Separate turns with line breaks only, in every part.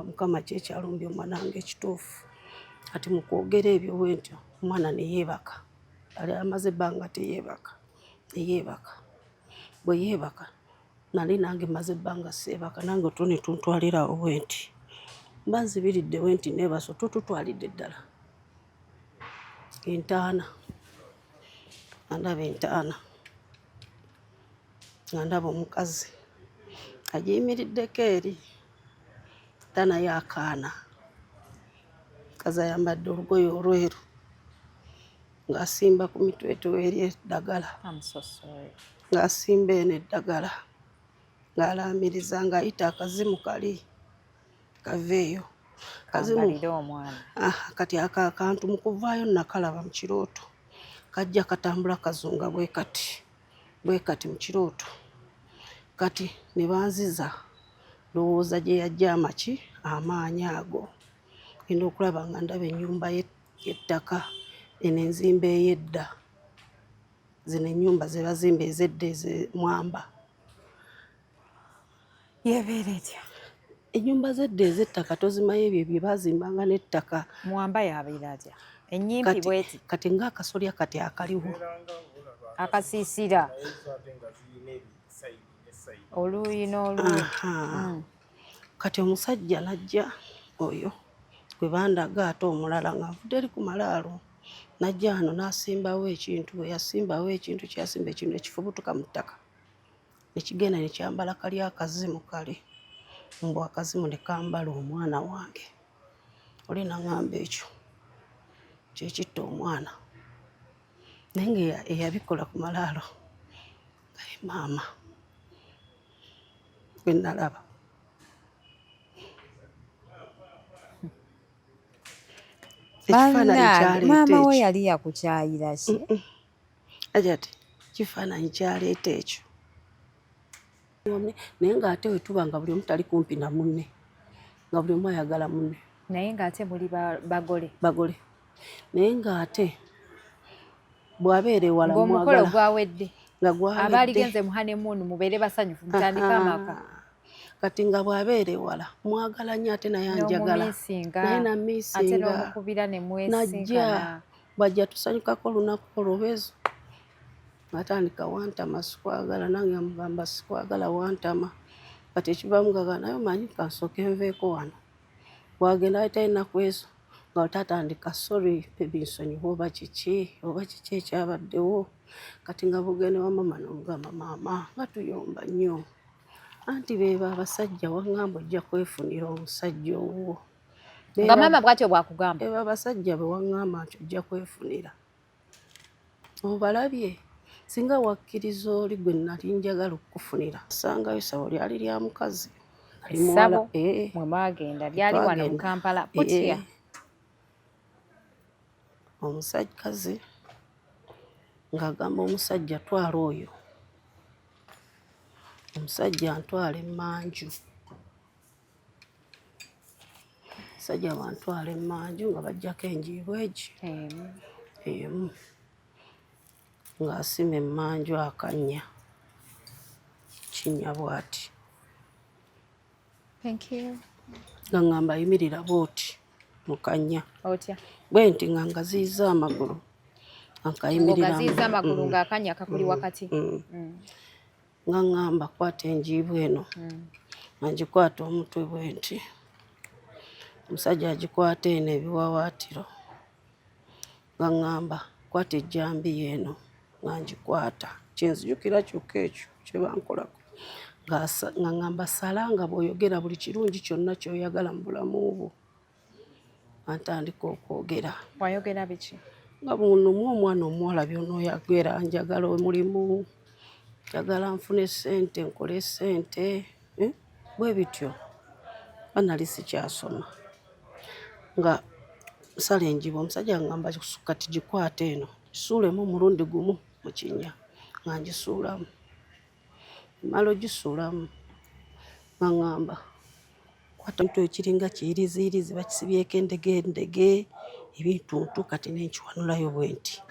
Mukama kyekyalumbye omwana wange ekituufu. Kati mu kwogera ebyo bwentyo omwana ne yeebaka. Ali amaze ebbanga teyeebaka. Ne yeebaka. Bwe yeebaka nali nange maze ebbanga seebaka nange otwo ne tuntwalirawo bwenti. Mba nzibiridde bwenti neebase otwo tutwalidde ddala. Entaana. Nga ndaba entaana. Nga ndaba omukazi agiyimiriddeko eri. Entaana y'akaana. Omukazi ayambadde olugoye olweru ng'asimba ku mitwetwe eri eddagala. Ng'asimba eno eddagala ng'alaamiriza ng'ayita akazimu kali kaveeyo. Kati ako akantu mu kuvaayo nakalaba mu kirooto. Kajja katambula kazunga bwe kati mu kirooto. Kati ne banziza lowooza gye yajja amaki amaanyi ago. Ngenda okulaba nga ndaba ennyumba y'ettaka eno enzimba ey'edda. Zino ennyumba ze bazimba ez'edda ez'Mwamba.
Yeebeera etya?
Ennyumba z'edda ez'ettaka tozimanyi ebyo bye baazimbanga n'ettaka.
Mwamba y'abeera atya? Ennyimpi bweti?
Kati ng'akasolya kati akaliwo.
Akasiisira. Oluuyi n'oluuyi.
Kati omusajja najja oyo gwe bandaga ate omulala ng'avudde eri ku malaalo. Najja wano n'asimbawo ekintu. Bwe yasimbawo ekintu kyasimba ekintu ne kifubutuka mu ttaka. Ne kigenda ne kyambala kali akazimu kali. Mbu akazimu ne kambala omwana wange. Oli n'aŋŋamba ekyo kye kitta omwana. Naye ng'eyabikola ku malaalo nga ye maama gwe nalaba.
Maama we yali yakukyayira ki?
Ajati kifaananyi kyaleeta ekyo. Naye ng'ate we tuba nga buli omu tali kumpi na munne. Nga buli omu ayagala munne.
Naye ng'ate muli bagole.
Bagole. Naye ng'ate bw'abeera ewala mwagala.
Ng'omukolo gwawedde.
Nga gwawedde.
Abaali genze mu honeymoon mubeere basanyufu mutandika amaka.
Kati nga bw'abeera ewala mwagala nnyo ate naye anjagala. Naye nammiisinga.
Ate n'omukubira ne mwesinkana.
Bw'ajja tusanyukako olunaku olwezo. Atandika wantama sikwagala nange mugamba sikwagala wantama. Kati ekivaamu ngagamba naye omanyi kansooke nveeko wano. Bw'agenda ayitayo ennaku ezo nga tatandika sorry baby nsonyiwa oba kiki ekyabaddewo. Kati nga bugende wa maama n'omugamba maama nga tuyomba nnyo. Anti beebo abasajja waŋŋamba ojja kwefunira omusajja owuwo.
Nga maama bw'atyo bw'akugamba?
Beebo abasajja be waŋŋamba nti ojja kwefunira. Obalabye? Singa wakkiriza oli gwe nali njagala okukufunira. Osangayo essabo lyali lya mukazi.
Essabo mwe mwagenda lyali wano mu Kampala. Butya?
Omusajjakazi ng'agamba omusajja twala oyo. Omusajja antwala emmanju. Omusajja bw'antwala emmanju nga bajjako enjiibwa egi. Emu. Ng'asima emmanju akannya. Kinnya bw'ati.
Thank you.
Nga ŋŋamba ayimirira bw'oti mu kannya.
Otya?
Bwe nti nga ngaziyiza amagulu.
Ng'ogaziyiza amagulu ng'akannya kakuli wakati.
Nga ŋŋamba kwata enjiibwa eno. Nga ngikwata omutwe bwe nti. Omusajja agikwata eno ebiwawaatiro. Nga ŋŋamba kwata ejjambiya eno. Nga ngikwata. Kyenzijukira kyokka ekyo kye bankolako. Nga ŋŋamba sala nga bw'oyogera buli kirungi kyonna ky'oyagala mu bulamu bwo. Antandika okwogera.
Wayogera biki?
Nga bunumu omwana omuwala by'onooyagera njagala omulimu. Njagala nfune ssente nkole ssente. Bwe bityo. Kuba nali sikyasoma. Nga nsala enjiibwa omusajja ngamba kati gikwate eno. Gisuulemu omulundi gumu mu kinnya. Nga ngisuulamu. Mmala ogisuulamu. Nga ŋŋamba kwata ekintu ekiringa kiyiriziirizi bakisibyeko endege ebintuntu kati nenkiwanulayo bwe nti.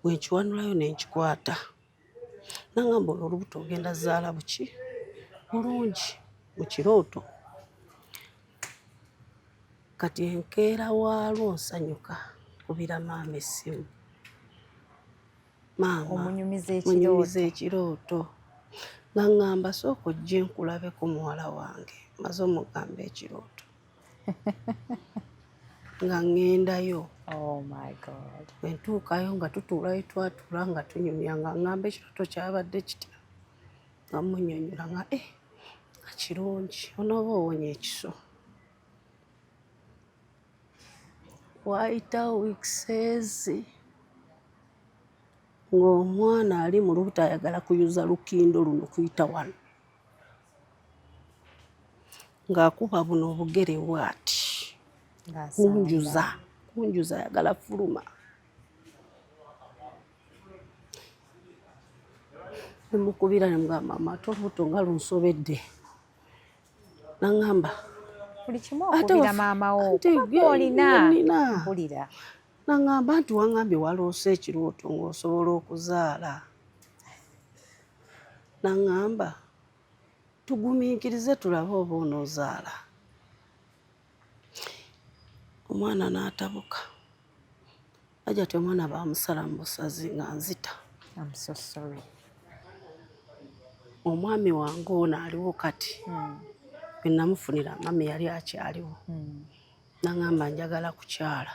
Bwe nkiwanulayo ne nkikwata. N'aŋŋamba olwo olubuto ogenda zaala buki? Bulungi mu kirooto. kati enkeera waalwo nsanyuka kubira maama essimu. Maama munyumiza ekirooto nga ŋŋamba sooka ojje nkulabeko muwala wange maze omugamba ekirooto nga ŋŋendayo. Bwe ntuukayo nga tutuulayo twatuula nga tunyumya nga ŋŋamba ekirooto kyabadde kitya nga munnyonnyola nga nga kirungi onooba owonye ekiso. Wayitawo wiiki ezi ng'omwana ali mu lubuto ayagala kuyuza lukindo luno kuyita wano ng'akuba buno obugere bw'ati kunjuza ayagala fuluma. Nemukubira ne mugamba maama ate olubuto nga lunsobedde. Naŋŋamba
buli kimu okubira maama wo olina mpulira.
Naŋŋamba nti waŋŋambye waloose ekirooto ng'osobola okuzaala. Naŋŋamba tugumiikirize tulabe oba onoozaala. Omwana n'atabuka. Hajjati omwana baamusala mu busazi nga nzita.
I'm so sorry.
Omwami wange ono aliwo kati. Bwe namufunira mami yali akyaliwo. Naŋŋamba njagala kukyala.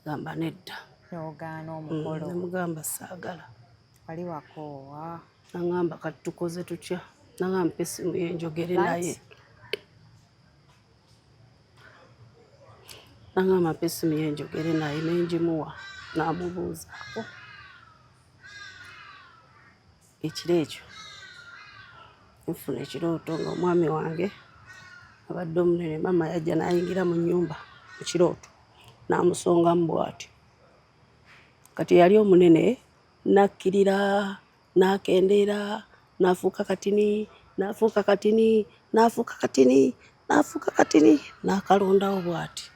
Gamba nedda.
N'ogaana omukolo.
Nemugamba saagala.
Wali wakoowa.
Naŋŋamba kati tukoze tutya. Naŋŋamba mpa essimu ye njogere naye. Naŋŋamba mpa essimu ye njogere naye nengimuwa n'amubuuzaako. Ekiro ekyo nfuna ekirooto ng'omwami wange abadde omunene. Maama yajja n'ayingira mu nnyumba mu kirooto n'amusongamu bw'atyo. Kati yali omunene nakkirira n'akendeera n'afuuka katini n'afuuka katini n'afuuka katini n'afuuka katini n'akalondawo bw'ati.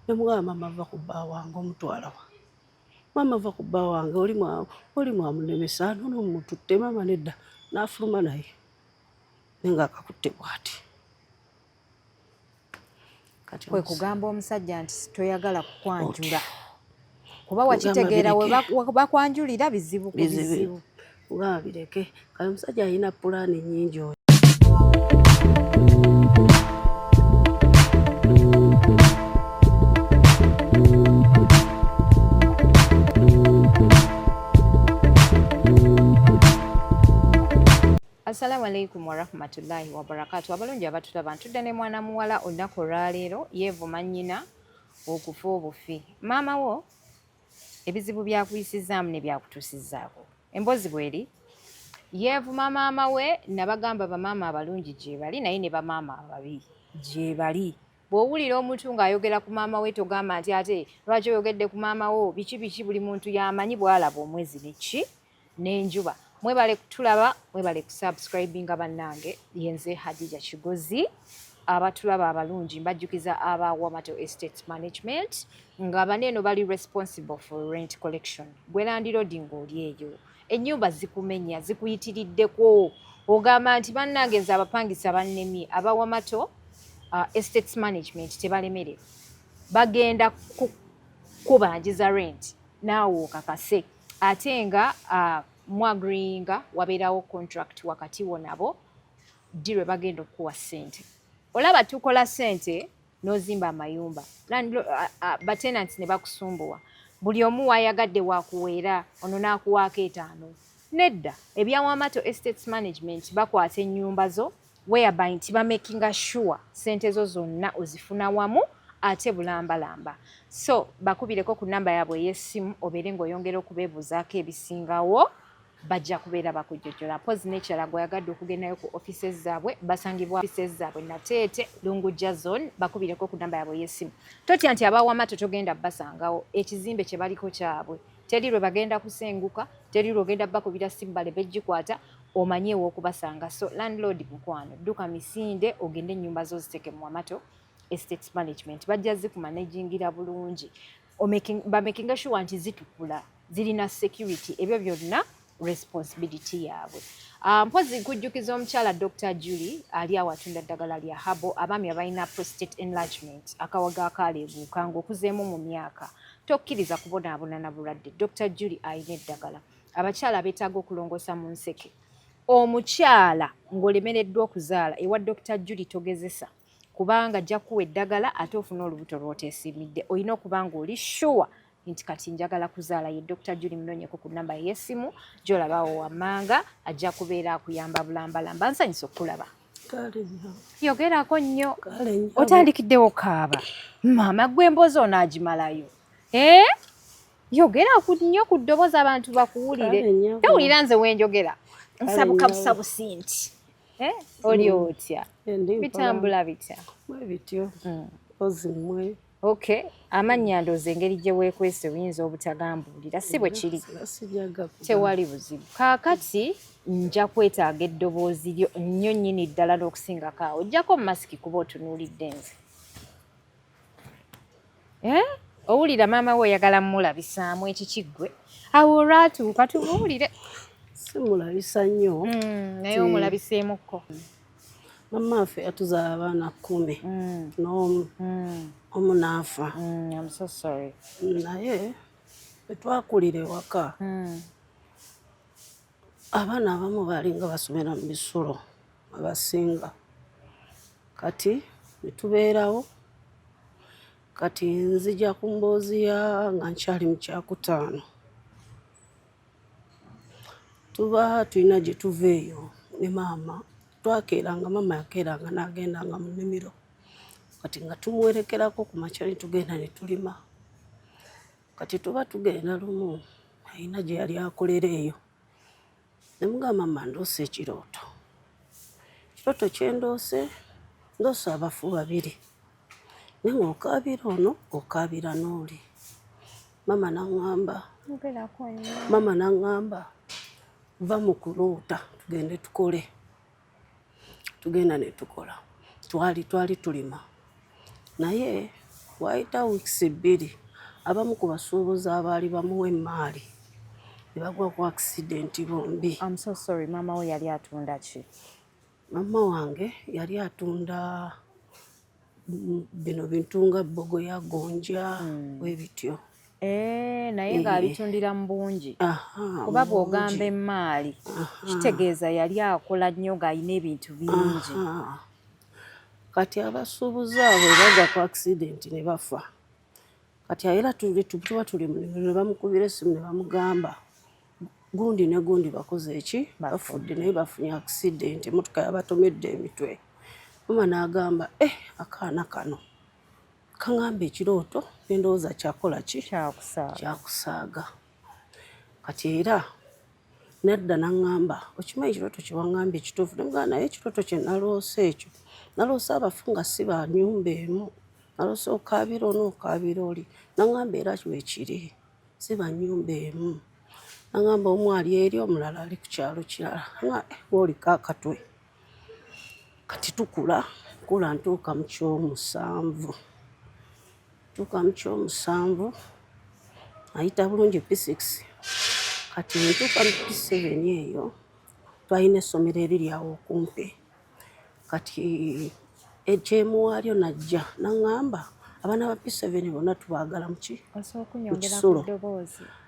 Ne mugamba maama ava ku bba wange omutwala wa. Maama ava ku bba wange oli mwamunemesa nono mumututte. Maama nedda n'afuluma naye naye ng'akakutte bw'ati.
Kwe kugamba omusajja nti toyagala kukwanjula kuba wakitegeera we bakwanjulira bizibu ku bizibu.
Kugamba bireke kale omusajja alina pulaani nnyingi oyo.
Assalamu alaikum warahmatullahi wabarakatuh. Abalungi abatulaba ntudde ne mwana muwala olunaku olwaleero yeevuma nnyina okufa obufi. Maama wo ebizibu byakuyisizaamu ne byakutuusizzaako. Emboozi bweri yeevuma maama we nabagamba bamaama abalungi gye bali naye ne bamaama ababi gye bali. Bw'owulira omuntu ng'ayogera ku maama we togamba nti ate lwaki oyogedde ku maama wo biki buli muntu y'amanyi bw'alaba omwezi neki n'enjuba. Mwebale kutulaba, mwebale kusubscribinga bannange. Yenze Hadija Kigozi. Abatulaba abalungi mbajjukiza aba Wamato Estate Management nga baneeno bali responsible for rent collection. Gwe landlord ng'oli eyo ennyumba zikumenya zikuyitiriddeko ogamba nti bannange nze abapangisa bannemye aba Wamato Estate Management tebalemere bagenda kubanjiza rent naawe okakase ate nga mwagringa wabeerawo contract wakati wo nabo ddi lwe bagenda okukuwa ssente. Olaba tukola ssente n'ozimba amayumba batenanti ne bakusumbuwa buli omu waayagadde waakuweera ono n'akuwaako 5. Nedda ebya Wamato Estates Management bakwata ennyumba zo whereby nti bamakinga sure ssente zo zonna ozifuna wamu ate bulambalamba. So bakubireko ku namba yaabwe ey'essimu obeere ng'oyongera okubeebuuzaako ebisingawo bajja kubeera bakujjojjola. Pozi n'ekirala gweyagadde okugendayo ku offices zaabwe basangibwa offices zaabwe Nateete Lungujja Zone bakubireko ku namba yaabwe ey'essimu. Totya nti aba Wamato togenda basangawo ekizimbe kye baliko kyabwe. Teri lwe bagenda kusenguka, teri lwe ogenda bakubira simu bale bejjikwata omanyeewo okubasanga. So landlord mukwano dduka misinde ogende ennyumba zo ziteke mu Wamato Estate Management bajja zikumanagingira bulungi. Bamakinga sure nti zitukula zirina security ebyo byonna responsibility yaabwe. Mpozi nkujjukiza omukyala Dr. Julie ali awatunda eddagala lya habo abaami abalina prostate enlargement akawaga akaleeguuka ng'okuzeemu mu myaka tokkiriza kubonaabona na bulwadde. Dr. Julie alina eddagala. Abakyala beetaaga okulongoosa mu nseke. Omukyala ng'olemereddwa okuzaala ewa Dr. Julie togezesa kubanga ajja kuwa eddagala ate ofuna olubuto lw'oteesimidde. Olina okuba ng'oli sure nti kati njagala kuzaala. Ye Dr. Julie munoonyeko ku nnamba y'essimu gy'olabawo wammanga ajja kubeera akuyamba bulambalamba. Nsanyusa okulaba. Yogerako nnyo. Otandikiddewo kaaba. Maama gwe emboozi onaagimalayo. Yogera nnyo ku ddoboozi abantu bakuwulire. Tewulira nze wenjogera. Nsabuka busabusi nti. Oli otya? Bitambula bitya?
Bityo. Ozimwe.
Okay, amannya ndoozi engeri gye weekwese oyinza obutagambuulira si bwe kiri. Tewali buzibu. Kaakati nja kwetaaga eddoboozi lyo nnyo nnyini ddala n'okusingako awo. Ojjako masiki kuba otunuulidde nze. Owulira maama we oyagala mmulabisaamu ekikiggwe. Awo olwatuuka tubuulire.
Simulabisa nnyo.
Naye omulabiseemukko.
Mama waffe yatuzaala abaana 10 n'omu. Omu n'afa.
I'm so sorry.
Naye bwe twakulira ewaka abaana abamu baalinga basomera mu bisulo abasinga. Kati ne tubeerawo. Kati nzija ku mboozi nga nkyali mu kyakutaano. Tuba tulina gye tuva eyo ne maama. Twakeeranga mama yakeeranga n'agendanga mu nnimiro. Kati nga tumuwerekerako ku makya ne tugenda ne tulima. Kati tuba tugenda lumu alina gye yali akolera eyo. Ne mugamba mama ndoose ekirooto. Ekirooto kye ndoose abafu 2. Naye ng'okaabira ono okaabira n'oli. Mama n'aŋŋamba va mu kuloota tugende tukole. Tugenda ne tukola. Twali tulima. Naye waayita wiikisi 2 abamu ku basuubuzi abaali bamuwa emmaali ne bagwa ku accident bombi.
I'm so sorry, maama we yali atunda ki?
Mama wange yali atunda bino bintu nga bbogoya, gonja, bwe bityo.
Naye ng'abitundira mu bungi. Kuba bw'ogamba emmaali kitegeeza yali akola nnyo ng'alina ebintu bingi.
Kati abasuubuzi abo bagwa ku accident ne bafa. Kati era tuba tuli mu nnimiro ne bamukubira essimu ne bamugamba gundi ne gundi bakoze eki? Bafudde naye bafunye accident, emmotoka yabatomedde emitwe. Mama n'agamba akaana kano kaŋŋamba ekirooto n'endowooza kyakola ki? Kyakusaaga. Kati era nedda n'aŋŋamba okimanyi ekirooto kye waŋŋamba ekituufu? Ne mugamba naye ekirooto kye naloose ekyo naloose abafu nga si ba nnyumba emu. Naloose okaabira ono okaabira oli. N'aŋŋamba era weekiri si ba nnyumba emu. N'aŋŋamba omu ali eri omulala ali ku kyalo kirala. Ng'oliko akatwe. Kati nkula ntuuka mu ky'omusanvu. Ayita bulungi P6. Kati ntuuka mu P7 eyo twalina essomero eriri awo okumpi. Kati ekyemuwaalyo najja n'aŋŋamba abaana ba P7 bonna tubaagala mu kisulo.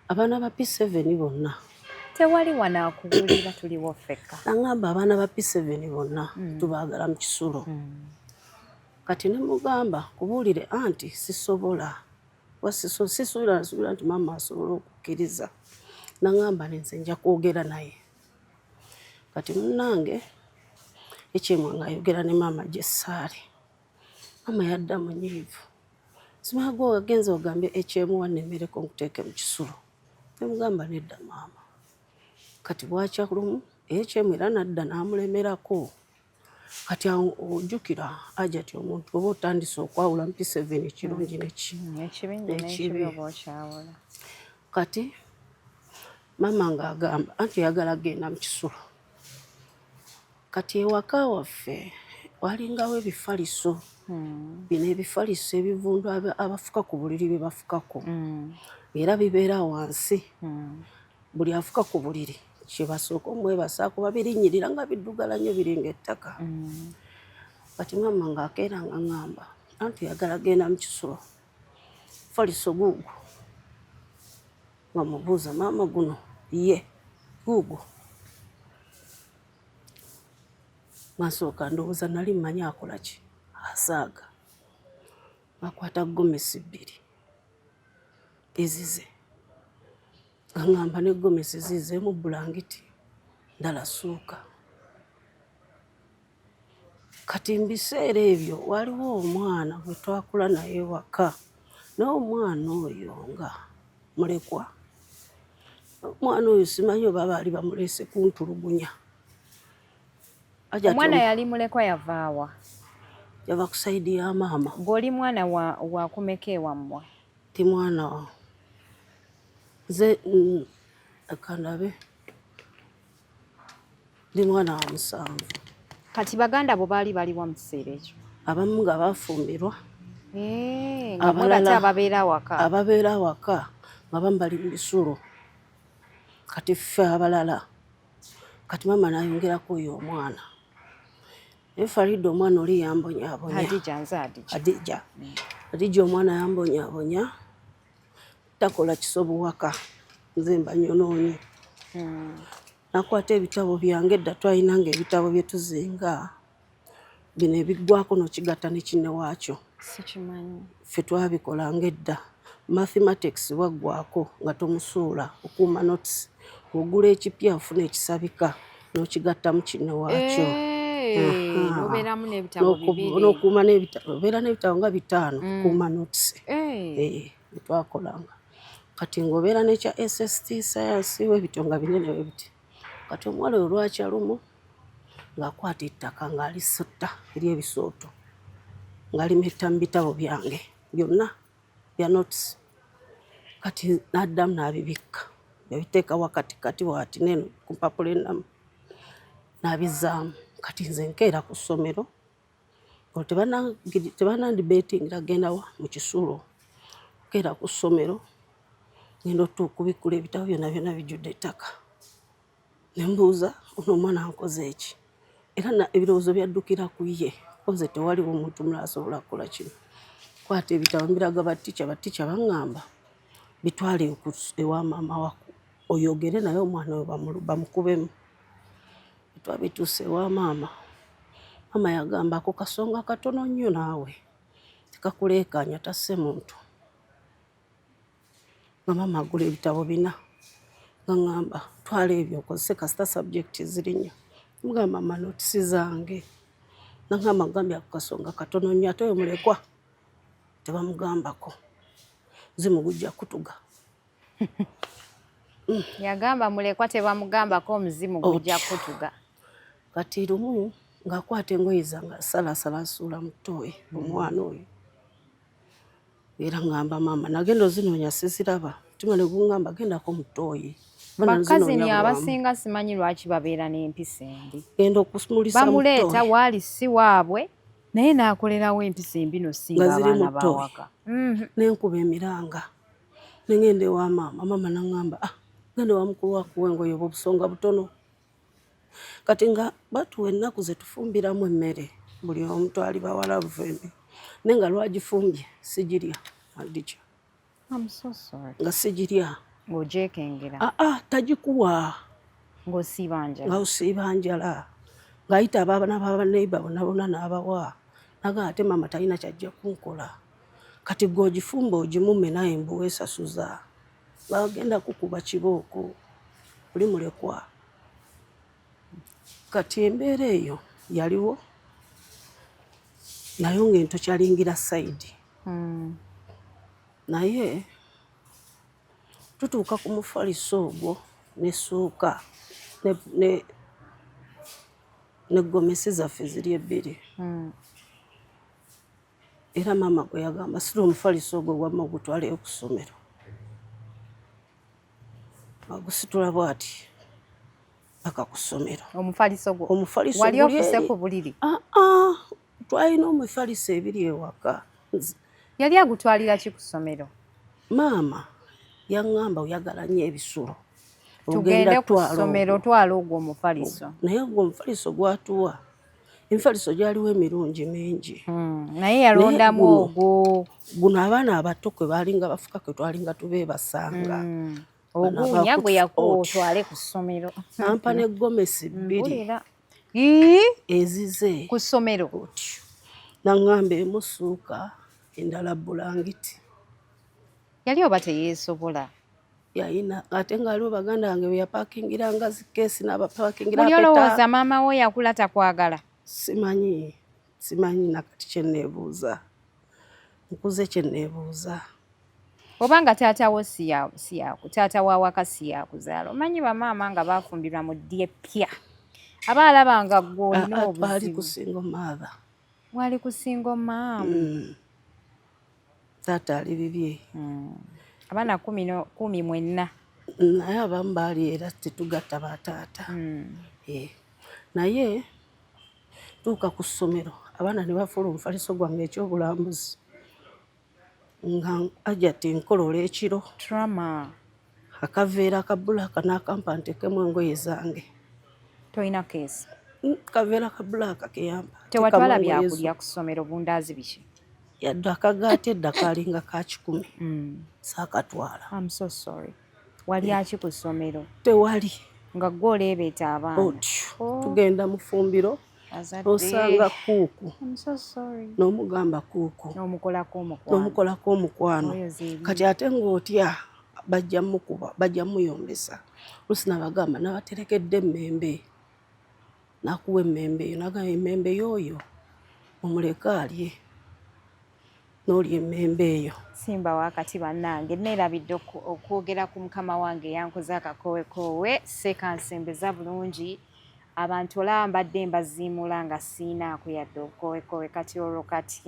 Abaana ba P7 bonna.
Tewali wanaakubuulira tuliwo ffekka.
N'aŋŋamba abaana ba P7 bonna tubaagala mu kisulo. Kati ne mugamba kubuulire anti sisobola. Sisuubira nti maama asobola okukkiriza. N'aŋŋamba nze nja kwogera naye. Kati munnange ekyemwe ng'ayogera ne maama gye ssaali. Maama yadda munyiivu. Simanyi gwe wagenze ogambye ekyemu wannemereko nkuteeke mu kisulo. Ne mugamba nedda maama. Kati bwakya lumu ekyemu era nadda n'amulemerako. Kati ojjukira Hajjati omuntu oba otandise okwawula mu P7 ekirungi n'ekibi. Kati maama ng'agamba anti oyagala kgenda mu kisulo. Kati ewaka waffe walingawo ebifaliso. Bino ebifaliso ebivundu abafuka ku buliri bye bafukako. Era bibeera wansi. Buli afuka ku buliri kye basooka omwebasaako babirinnyirira nga biddugala nnyo biringa ettaka. Kati maama ng'akeera nga ŋŋamba anti yagala genda mu kisulo faliso guugwo nga mubuuza maama guno ye guugwo masooka ndowooza nali mmanyi akola ki asaaga akwata gomesi 2 ezize aŋŋamba ne gomesi zize mu bulangiti ndala suuka. Kati mu biseera ebyo waliwo omwana gwe twakula naye waka naye omwana oyo nga mulekwa. Omwana oyo simanyi oba baali bamuleese kuntulugunya.
Omwana yali mulekwa yavaawa?
Yava ku sayidi ya maama.
Ng'oli mwana wa kumeka ewammwe?
Ti mwana wa nze akandabe ndi mwana wa 7.
Kati baganda bo baali baliwa mu kiseera ekyo?
Abamu nga bafumbirwa.
Nga mwe bati ababeera waka?
Ababeera waka nga bamu bali mu bisulo. Kati ffe abalala kati maama n'ayongerako oyo omwana. Naye Farida omwana oli yambonyaabonya. Hadija omwana yambonyaabonya takola kisobo waka nze mba nyonoonye. Nakwata ebitabo byange edda twalinanga ebitabo bye tuzinga bino ebiggwako n'okigatta ne kinne waakyo.
Sikimanyi.
Ffe twabikolanga edda. Mathematics waggwako nga tomusuula okuuma notes. Ogula ekipya ofuna ekisabika n'okigatta mu kinne waakyo.
Obeeramu n'ebitabo 2.
N'okuuma n'ebitabo. Obeera n'ebitabo nga 5 okuuma notes. Twakolanga. Kati ng'obeera n'ekya SST science w'ebityo nga binene bwe biti. Kati omuwala oyo lwakya lumu ng'akwata ettaka ng'alisutta ery'ebisooto ng'alimetta mu bitabo byange byonna bya notes. Kati n'addamu n'abibikka yabiteeka wakatikati waati neno ku mpapula ennamu n'abizaamu. Kati nze nkeera ku ssomero olwo tebanandibeetingira genda wa mu kisulo. Nkeera ku ssomero ngenda okubikkula ebitabo byonna bijjudde ettaka. Ne mbuuza ono omwana nkoze eki? Era ebirowoozo byaddukira ku ye nze tewaliwo omuntu mulala asobola kukola kino. Kwata ebitabo mbiraga batica baŋŋamba bitwale ewa maama wako oyogere naye omwana oyo bamukubemu. Twabituuse ewa maama. Maama yagamba ako kasonga katono nnyo naawe tekakuleekaanya tasse muntu. Nga maama agula ebitabo 4 nga ŋŋamba twala ebyo okozese kasita subject ziri nnya. Mugamba maama notes zange. Naŋŋamba ngambye ako kasonga katono nnyo ate oyo mulekwa tebamugambako. Zimugujja kutuga.
Yagamba mulekwa tebamugambako omuzimu gujja kutuga.
Kati lumu ng'akwata engoye zange asalaasala asuula mu ttooyi omwana oyo. Era ŋŋamba maama nagenda ozinoonya siziraba. Mutima ne guŋŋamba gendako mu ttooyi.
Bakazini abasinga simanyi lwaki babeera n'empisa embi.
Genda okumulisa mu ttooyi.
Bamuleeta waali si waabwe naye n'akolerawo empisa embi no singa abaana bawaka.
N'enkuba emiranga. Ne ngenda ewa maama. Maama n'aŋŋamba genda ewa mukulu wakuwa engoye oba obusonga butono. Kati nga batuwa ennaku ze tufumbiramu emmere buli omu twali bawala buvembe. Naye nga lwagifumbye sigirya Hadija.
I'm so sorry.
Nga sigirya.
Ng'ogyekengera.
Tagikuwa.
Ng'osiiba njala.
Nga osiiba njala. Ng'ayita abaana b'abaneiba bonna n'abawa. Naga ate maama talina kyajja kunkola. Kati gw'ogifumba ogimume naye mbu weesasuza. Bagenda kukuba kibooko. Oli mulekwa. Kati embeera eyo yaliwo naye ng'ento kyalingira sayidi. Naye tutuuka ku mufaliso ogwo n'essuuka ne gomesi zaffe ziri 2. Era maama gwe yagamba sira omufaliso ogwo wamma ogutwaleyo ku ssomero. Agusitula bw'ati paka ku ssomero.
Omufaliso gwo?
Omufaliso
wali ofuse ku buliri?
Twalina omufaliso ebiri ewaka.
Yali agutwalira ki ku ssomero?
Maama yaŋŋamba oyagala nnyo ebisulo.
tugende ku ssomero twala ogwo omufaliso
naye ogwo omufaliso gwatuwa emifaliso gyaliwo emirungi mingi
naye yalondamu ogwo
guno abaana abato kwe balinga bafuka kwe twalinga tubeebasanga
ogunya gwe yakuwa otwale ku ssomero
ampa ne gomesi 2 ezize
ku ssomero
naŋŋamba emusuuka endala bulangiti
yali oba teyeesobola
yayina ate ngaaliwo baganda bange bwe yapakingiranga zikeesi n'abapakingira
buli olowooza maama wo yakula takwagala
simanyi nakati kyenneebuuza nkuze kyenneebuuza
obanga taata wo taata wawaka si yakuzaala omanyi bamaama nga bafumbirwa mu ddya ppya aba alabanga gwe olina obuzibu
wali kusinga omaatha
wali kusinga omaamu
taata ali bibye
abaana 10 mwenna
naye abamu baali era tetugatta bataata naye tuuka ku ssomero abaana ne bafuula omufaliso gwange ekyobulambuzi nga ajati nkolola ekiro
trama
akaveera akabulaaka n'akampa ntekemu engoye zange
toyina keesi
kaveera kabulaaka keyampa
tewatwala byakulya ku ssomero bundaazi biki
yadde akagaati edda kaalinga ka 10 saakatwala
I'm so sorry wali aki ku ssomero
tewali
nga gwe oleebeeta abaana
tugenda mu fumbiro osanga kuuku n'omugamba kuuku n'omukolako omukwano kati ate ng'otya bajja mukuba bajja muyombesa lusi nabagamba nabaterekedde emmembe nakuwa emmembe eyo nagamba emmembe y'oyo omuleka alye n'olya emmembe eyo
simba wakati bannange neerabidde okwogera ku mukama wange yankoze akakowekowe sekansembeza bulungi abantu olaba mbadde mbaziimula nga siinaako yadde obukowekowe kati olwo kati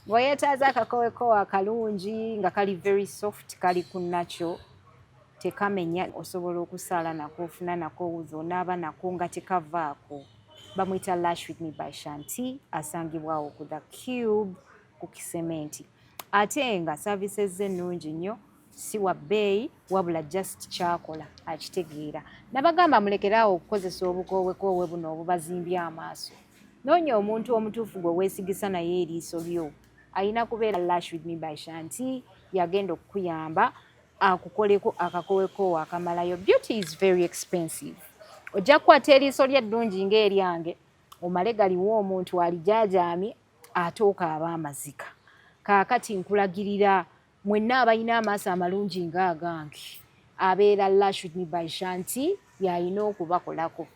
bweyeetaaza akakowekowe akalungi nga kali very soft kali ku nakyo tekamenya osobola okusaala nako ofuna nako wuzi onaaba nako nga tekavaako bamuyita Lush With Me by Shanti asangibwawo ku The Cube ku Kisementi ate nga services ennungi nnyo si wa bbeeyi wabula just kyakola akitegeera nabagamba mulekeraawo okukozesa obukowekowe buno obubazimbye amaaso noonya omuntu omutuufu gwe weesigisa naye eriiso lyo ayina kubeera Lush With Me by Shanti yagenda okukuyamba akukoleko akakowekowe akamalayo. Beauty is very expensive. Ojja kukwata eriiso lyeddungi ng'eryange omale galiwo omuntu alijajaamye atooka aba amazika. Kaakati nkulagirira mwenna abalina amaaso amalungi ng'agange abeera Lush With Me by Shanti y'alina okubakolako.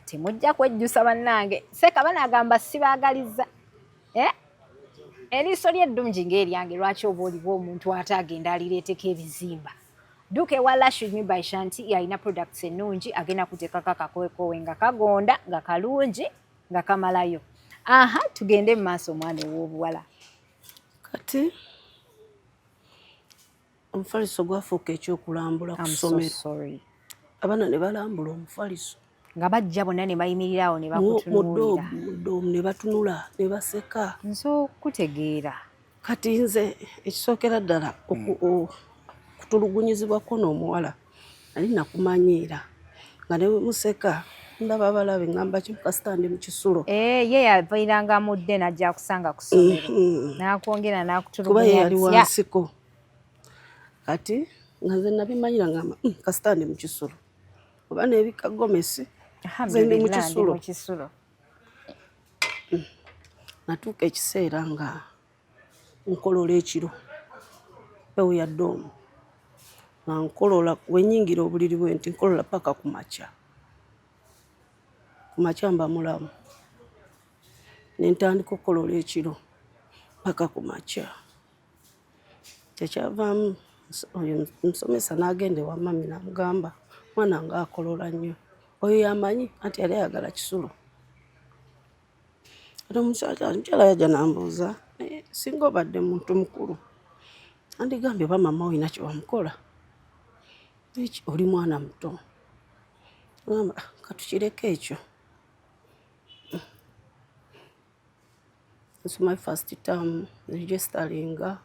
Temujja kwejjusa bannange seka banagamba sibaagaliza eriiso lyeddungi ng'eryange lwaki oba oliwo omuntu ate agenda alireeteko ebizimba. Duke wa Lush With Me by Shanti yalina products ennungi agenda kuteekako akakowekowe nga kagonda nga kalungi nga kamalayo. Aha tugende mu maaso omwana ow'obuwala.
Kati omufaliso gwafuuka ekyokulambula ku ssomero. Abaana ne balambula omufaliso.
Nga bajja bonna ne bayimirirawo ne bakutunuulira.
Mudoomu ne batunula ne baseka.
Nze okutegeera.
Kati nze ekisookera ddala kutulugunyizibwako n'omuwala nali nakumanyiira nga ne museka ndaba abalabe ngamba kimukasitandi mu kisulo.
Ye yaviiranga mudde n'ajja kusanga ku ssomero n'akwongera n'akutulugunya
kuba yali wansiko. Kati nga nze nabimanyira ngamba kasitandi mu kisulo oba n'ebika gomesi nze ndi mu kisulo. Natuuka ekiseera nga nkolola ekiro ewo ya ddoomu nga nkolola wenyingira obuliri bwe nti nkolola paka ku makya. Ku makya mba mulamu ne ntandika okukolola ekiro paka ku makya. Kyekyavaamu oyo omusomesa n'agenda ewa mami n'amugamba mwana nga akolola nnyo oyo yamanyi anti yali ayagala kisulo. Ate omukyala yajja n'ambuuza singa obadde muntu mukulu andigambye oba mama olina kye wamukola oli mwana muto. Ngamba katukireko ekyo. Nsoma first term registeringa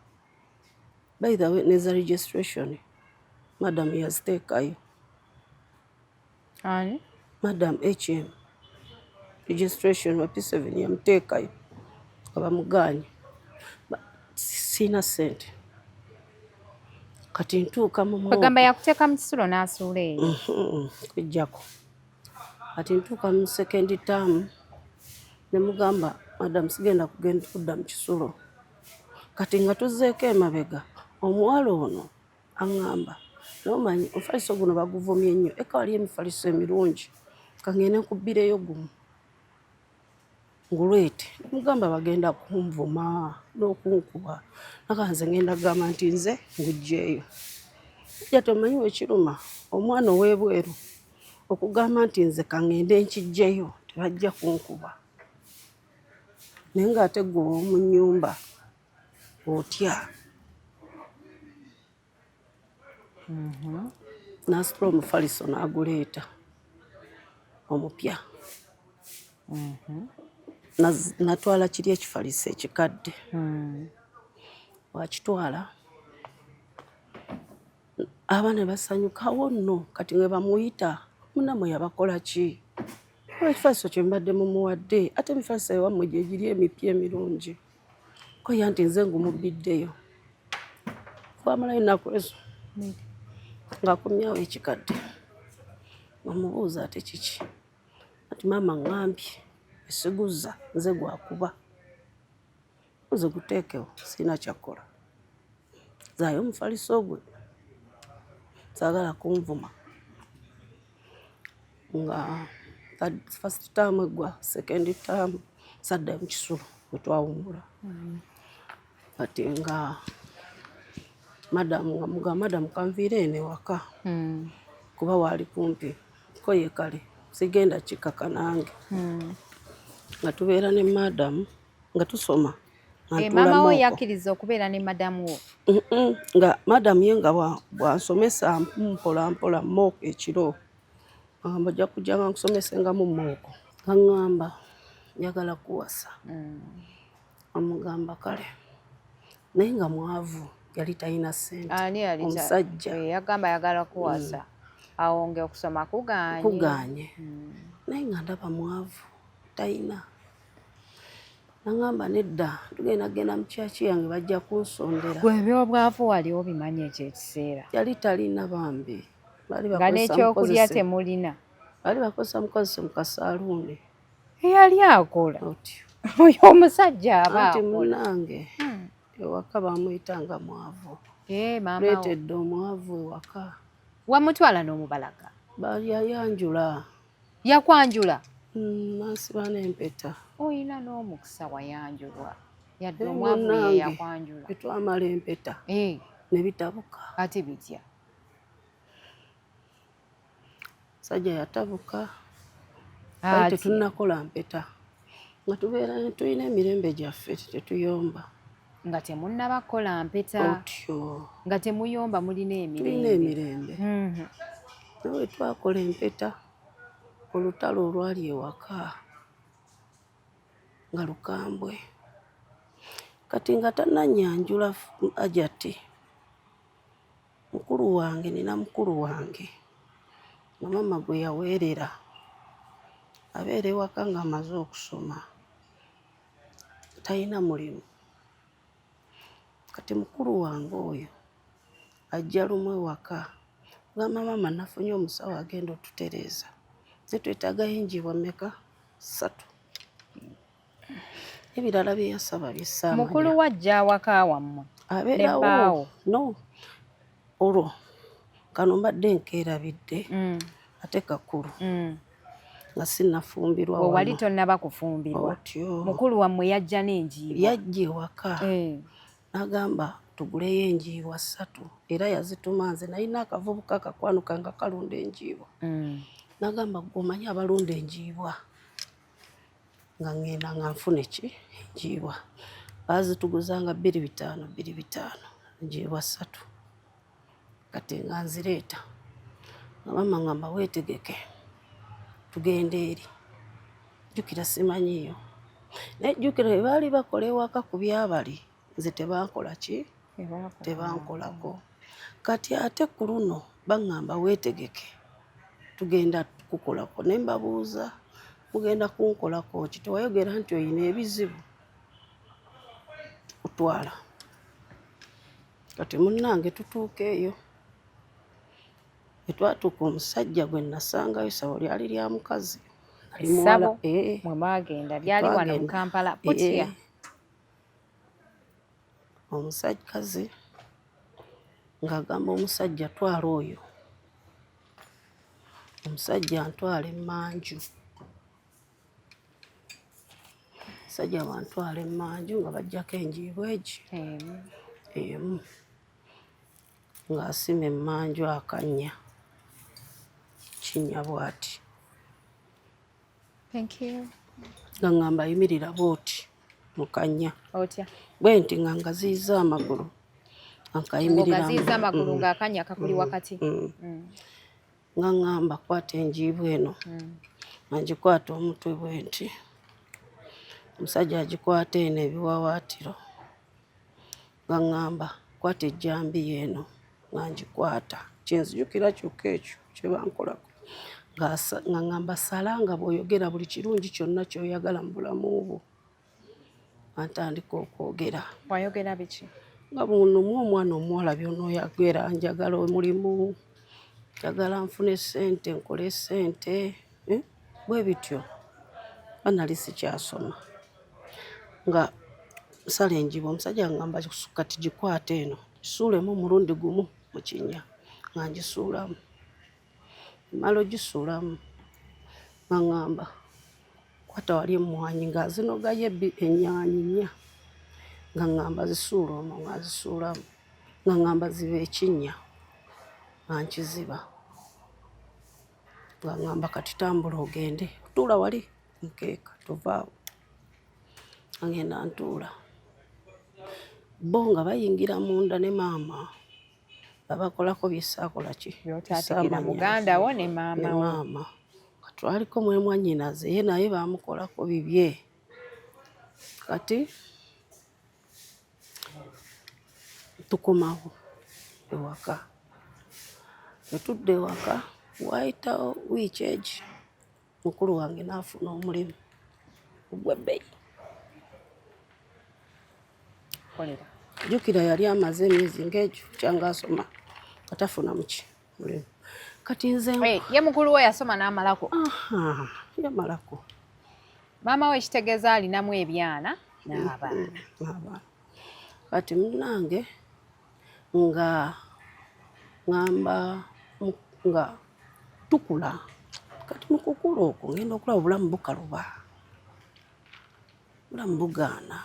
by the way neza registration madamu yaziteekayo.
Ani?
Madamu HM registration wa P7 yamuteekayo nga bamuganye. Sina ssente kati ntuuka mu
Kwegamba yakuteeka mu kisulo n'asuula eyo.
kujjako kati ntuuka mu second term ne mugamba madamu sigenda kudda mu kisulo kati nga tuzzeeko emabega omuwala ono aŋŋamba n'omanyi omufaliso guno baguvumye nnyo eka wali emifaliso emirungi kangende nkubbireyo gumu ngulwete. Mugamba bagenda kunvuma n'okunkuba nakanze ngenda kugamba nti nze nguggyeeyo. Ja tomanyi wekiruma omwana ow'ebweru okugamba nti nze kangende nkiggyeyo tebajja kunkuba naye ng'ate gwe ow'omu nnyumba otya. N'asitula omufaliso n'aguleeta omupya. Natwala kiri ekifaliso ekikadde. Wakitwala abaana basanyukawo nno kati nga bamuyita munnamwe yabakola ki? Ekifaliso kye mbadde mumuwadde ate emifaliso ewammwe gye giri emipya emirungi ko ya nti nze ngumubbiddeyo. Twamalayo ennaku ezo ng'akumyawo ekikadde bamubuuza ate kiki ati maama ŋŋambye esiguzza nze gwakuba nze guteekewo sirina kyakkola zaayo omufaliso gwe saagala kunvuma. Nga first term eggwa second term sadda mu kisulo bwe twawummula kati nga madamu nga mugamba madamu kanviire eno ewaka kuba waali kumpi ko ye kale sigenda kikaka nange nga tubeera ne madamu nga tusoma.
Maama wo yakkiriza okubeera ne madamu wo?
Nga madamu ye nga bwansomesa mpola mpola mooko ekiro agamba ojja kujja nga nkusomesengamu mooko aŋŋamba njagala kuwasa. Amugamba kale naye nga mwavu yali talina ssente.
Ani yali
omusajja
yagamba ayagala kuwasa awonge okusoma
kugaanye naye nga ndaba mwavu talina. Naŋŋamba nedda tugenda mu kyaki yange bajja kunsondera.
Gwe ebyobwavu wali obimanyi ekyo ekiseera?
Yali talina bambi
nga n'ekyokulya temulina?
Bali bakozesa mukozese mu kasaaluuni.
Eyali akola oyo omusajja aba
anti
akola.
munnange ewaka bamuyitanga mwavu.
Maama
Leetedde omwavu ewaka.
wamutwala n'omubalaga?
Yayanjula.
Yakwanjula?
Nansiba n'empeta.
Oyina n'omukisa wayanjulwa yadde omwavu ye yakwanjula.
Etwamala empeta ne bitabuka.
Ate bitya?
Sajja yatabuka kale tetunnakola mpeta nga tubeera tulina emirembe gyaffe tetuyomba.
Nga temunnabakola mpeta?
Otyo
nga temuyomba mulina emirembe?
tulina emirembe. Nawe twakola empeta olutalo olwali ewaka nga lukambwe kati nga tannanyanjula Ajati mukulu wange nina mukulu wange nga maama gwe yaweerera abeera ewaka nga amaze okusoma talina mulimu. Kati mukulu wange oyo ajja lumu ewaka gamba maama nafunye omusawo agenda otutereeza netwetaaga yinjibwa mmeka? 3. Ebirala bye yasaba byessaamanya.
Mukulu wajja awaka wammwe
abeerawo no olwo kano mbadde nkeerabidde ate kakulu nga sinnafumbirwa wano.
Wali tonnaba kufumbirwa?
Otyo
mukulu wammwe yajja n'enjiibwa?
Yajja ewaka n'agamba tuguleyo enjiibwa 3 era yazituma nze nalina akavubuka akakwanuka nga kalunda enjiibwa. N'agamba gwe omanyi abalunda enjiibwa nga ngenda nga nfune ki enjiibwa. Baazituguzanga 2,500 enjiibwa 3 kati nga nzireeta nga maama ngamba weetegeke tugende eri. Jjukira simanyiyo naye jjukira bwe baali bakola ewaka ku byabali nze tebankola ki? Tebankolako. kati ate ku luno baŋŋamba weetegeke tugenda kukolako ne mbabuuza mugenda kunkolako ki tewayogera nti oyina ebizibu otwala kati munnange tutuuka eyo etwatuuka omusajja gwe nasangayo ssabo lyali lya mukazi
essabo mwe mwagenda lyali wano mu Kampala Butya
omusajjazi ng'agamba omusajja twala oyo omusajja antwala emmanju omusajja bwantwala emmanju nga bajjako enjiibwa egi emu ng'asima emmanju akannya kinnya bw'ati nga ŋŋamba yimirira bw'oti mu kannya bwe nti nga ngaziyiza amagulu
ngaziyiza amagulu ng'akannya kakuli wakati
nga ŋŋamba kwata enjiibwa eno agikwata omutwe bwe nti omusajja agikwata eno ebiwawaatiro nga ŋŋamba kwata ejjambiya eno nga ngikwata kyenzijukira kyokka ekyo kye bankolako nga ŋŋamba sala nga bw'oyogera buli kirungi kyonna ky'oyagala mu bulamu bwo antandika okwogera
wayogera biki
nga bunumu omwana omuwala by'onooyagera njagala omulimu njagala nfune ssente nkole ssente bwe bityo banali sikyasoma nga nsala enjiibwa omusajja ngamba kati gikwate eno gisuulemu omulundi gumu mu kinnya nga ngisuulamu mala ogisuulamu nga ŋŋamba kwata wali emmwanyi ng'azinogayo ennyaanyi nnya nga ŋŋamba zisuula omwo nga zisuulamu nga ŋŋamba ziba ekinnya nga nkiziba nga ŋŋamba kati tambula ogende tuula wali mukeeka tovaawo agenda ntuula bo nga bayingira munda ne maama babakolako byesaakola ki
byotaategera muganda wo ne maama
maama katwaliko mwemwannyinaze ye naye baamukolako bibye kati tukomawo ewaka etudde ewaka waayitawo wiiki egi mukulu wange n'afuna omulimu ogw'ebbeyi jjukira yali amaze emyezi ng'egyo kyanga asoma katafuna muki mulimu kati nze
ye mukulu we yasoma n'amalako
yamalako
maama we ekitegeeza alinamu ebyana n'abaana
kati munnange nga ŋŋamba nga tukula kati mu kukula okwo ngenda okulaba obulamu bukaluba bulamu bugaana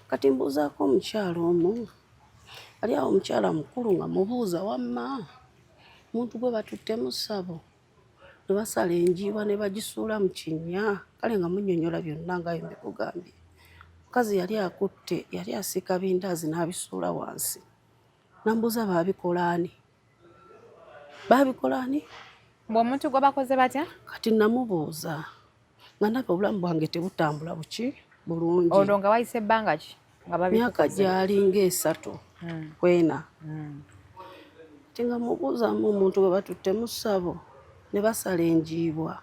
kati mbuuzaako omukyala omu ali awo omukyala mukulu nga mubuuza wamma omuntu gwe batuttemu ssabo ne basala enjiibwa ne bagisuula mu kinnya kale nga munnyonnyola byonna nga bye mbikugambye omukazi yali akutte yali asiika bindaazi n'abisuula wansi nambuuza baabikola ani
bw'omuntu gwe bakoze batya
kati namubuuza nga ndaba obulamu bwange tebutambula buki bulungi
olwo nga wayise ebbanga ki nga
myaka gyali ng'esatu kwena ti nga mubuuzamu omuntu gwe batuttemu ssabo ne basala enjiibwa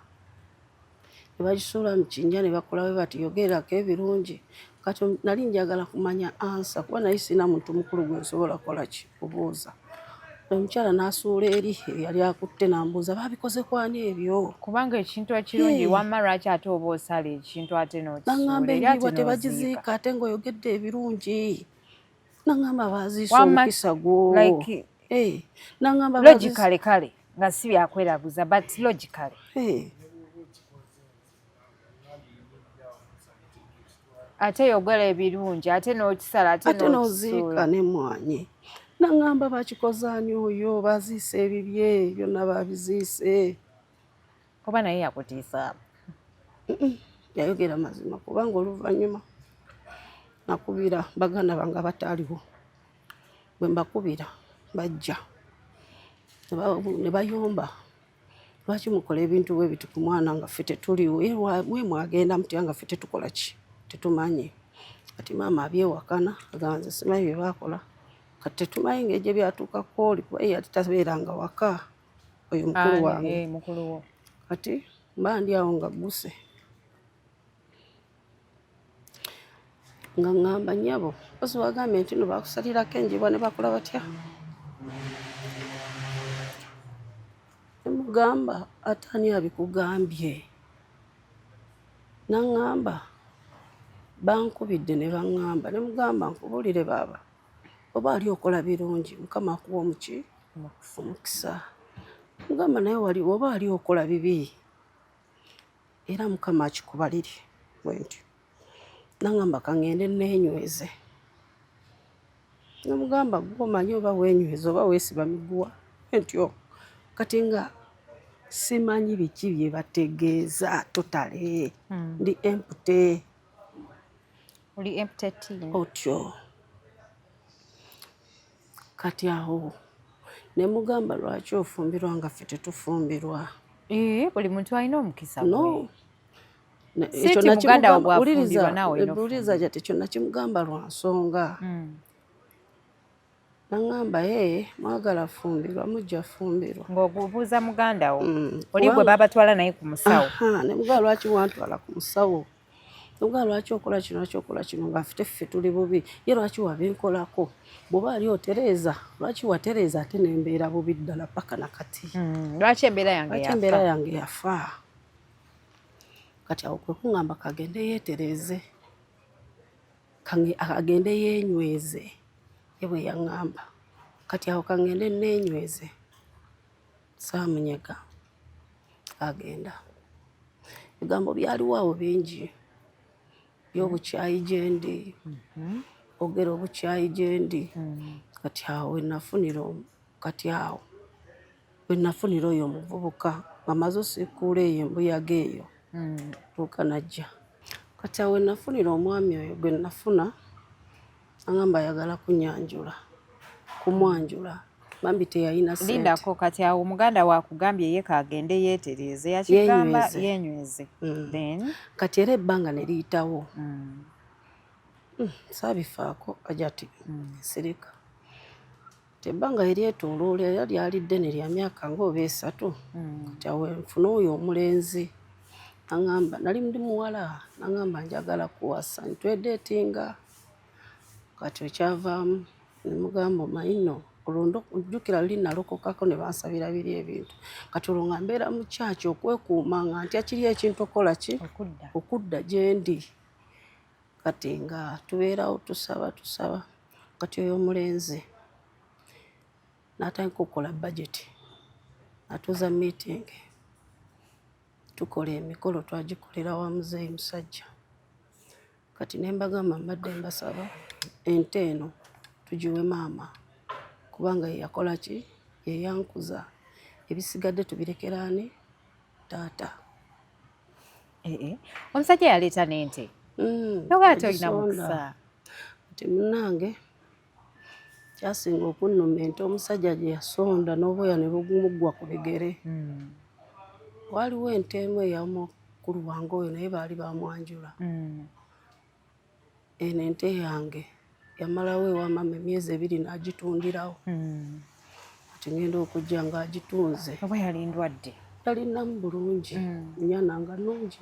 ne bagisuula mu kinnya ne bakola we bati yogerako ebirungi kati nali njagala kumanya ansa kuba naye sina muntu mukulu gwe nsobola kukola ki kubuuza omukyala n'asuula eri yali akutte n'ambuuza baabikoze kwani ebyo
kubanga ekintu ekirungi wamma lwaki ate oba osala ekintu ate
n'oŋŋamba enjiibwa tebagiziika ate ng'oyogedde ebirungi n'aŋŋamba baaziisa omukisa gwo n'aŋŋamba
logically kale nga si byakweraguza but logically ate yogera ebirungi ate n'okisala ate
n'oziika n'emmwanyi n'aŋŋamba bakikoze ani oyo baziise ebibye byonna baabiziise
oba naye yakutiisa
yayogera mazima kubanga oluvannyuma nakubira baganda bange abataaliwo bwe mbakubira bajja ne bayomba lwaki mukola ebintu bwe biti ku mwana nga ffe tetuliwo mwe mwagenda mutya nga ffe tetukola ki tetumanyi kati maama abyewakana agamba nze simanyi bye baakola kati tetumanyi ng'egye byatuukako oli kuba yali tabeeranga waka oyo mukulu wange
mukulu wo
kati mba ndi awo nga gguse nga ŋŋamba nnyabo ozi wagambye nti no baakusalirako enjibwa ne bakola batya ne mugamba ate ani abikugambye naŋŋamba bankubidde ne baŋŋamba ne mugamba nkubuulire baaba oba ali okola birungi mukama akuwa omukisa mugamba naye wali oba ali okola bibi era mukama akikubalire bwe ntyo naŋŋamba kaŋŋende neenyweze ne mugamba gwe omanyi oba weenyweza oba weesiba miguwa ntyo kati nga simanyi biki bye bategeeza totale ndi empute
oli empty
otyo kati awo ne mugamba lwaki ofumbirwa nga ffe tetufumbirwa
buli muntu alina omukisa
no uliriza jati ekyo nakimugamba lwa nsonga naŋŋamba mwagala fumbirwa mujja fumbirwa
ng'obuuza muganda wo oli gwe babatwala naye ku musawo
ne mugamba lwaki wantwala ku musawo mugamba lwaki okola kino lwaki okola kino nga ffe tuli bubi ye lwaki wabinkolako bw'oba ali otereeza lwaki watereeza ate nembeera bubi ddala paka nakati
lwaki embeera
yange yafa kati awo kwe kuŋŋamba kagende yeetereeze kagende yeenyweze ye bwe yaŋŋamba kati awo kagende neenyweze saamunyega agenda ebigambo byaliwo awo bingi by'obukyayi gye ndi ogera obukyayi gye ndi kati awo wenafunira oyo omuvubuka amaze osikuula eyo embuyaga eyo tuuka najja kati awo wenafunira omwami oyo gwe nafuna aŋŋamba ayagala kumwanjula bambi teyalina ssente
lindako kati awo muganda wakugambye ye kagende yeetereeze yakigamba yeenyweze
kati era ebbanga ne liyitawo saabifaako ajati nsirika ebbanga eryetooloola era lyali ddene lya myaka ng'oba 3 kati awo nfuna oyo omulenzi naŋŋamba nali ndi muwala naŋŋamba njagala kuwasa ntwedeetinga kati ekyavaamu ne mugamba omayino ojjukira luli nalokokako ne bansabira biri ebintu kati olwo nga mbeera mu kyaki okwekuuma nga ntya kiri ekintu okola ki okudda gye ndi kati nga tubeerawo tusaba kati oyo omulenzi n'atandika okukola bajeti atuuza miitingi tukola emikolo twagikolera wa muzeeyi musajja kati ne mbagamba mbadde mbasaba ente eno tugiwe maama kubanga yeyakola ki yeyankuza ebisigadde tubirekera ani taata
omusajja yaleeta n'ente nogaate olina mukisa
nti munnange kyasinga okunnuma ente omusajja gye yasonda n'obwoya ne bugumuggwa ku bigere waliwo ente emu eyamukulu wange oyo naye baali bamwanjula eno ente yange yamalawo ewa mama emyezi 2 n'agitundirawo kati ngenda okujja ng'agitunze
oba yali ndwadde
yalinamu bulungi nyana nga nnungi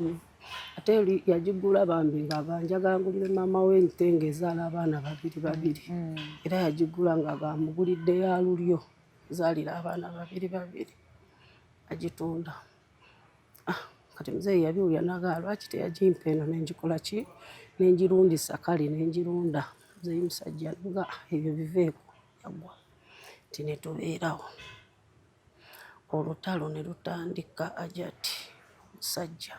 ate yagigula bambi ng'aganjagala ngulire maama w'ente ng'ezaala abaana 2 era yagigula ng'agamugulidde ya lulyo zaalira abaana 2 agitunda kati muzeeyi yabiwulira n'agamba lwaki teyagimpa eno n'engikola ki n'engirundisa kale n'engirunda muzeeyi musajja nga ebyo biveeko yagwa nti ne tubeerawo olutalo ne lutandika ajati musajja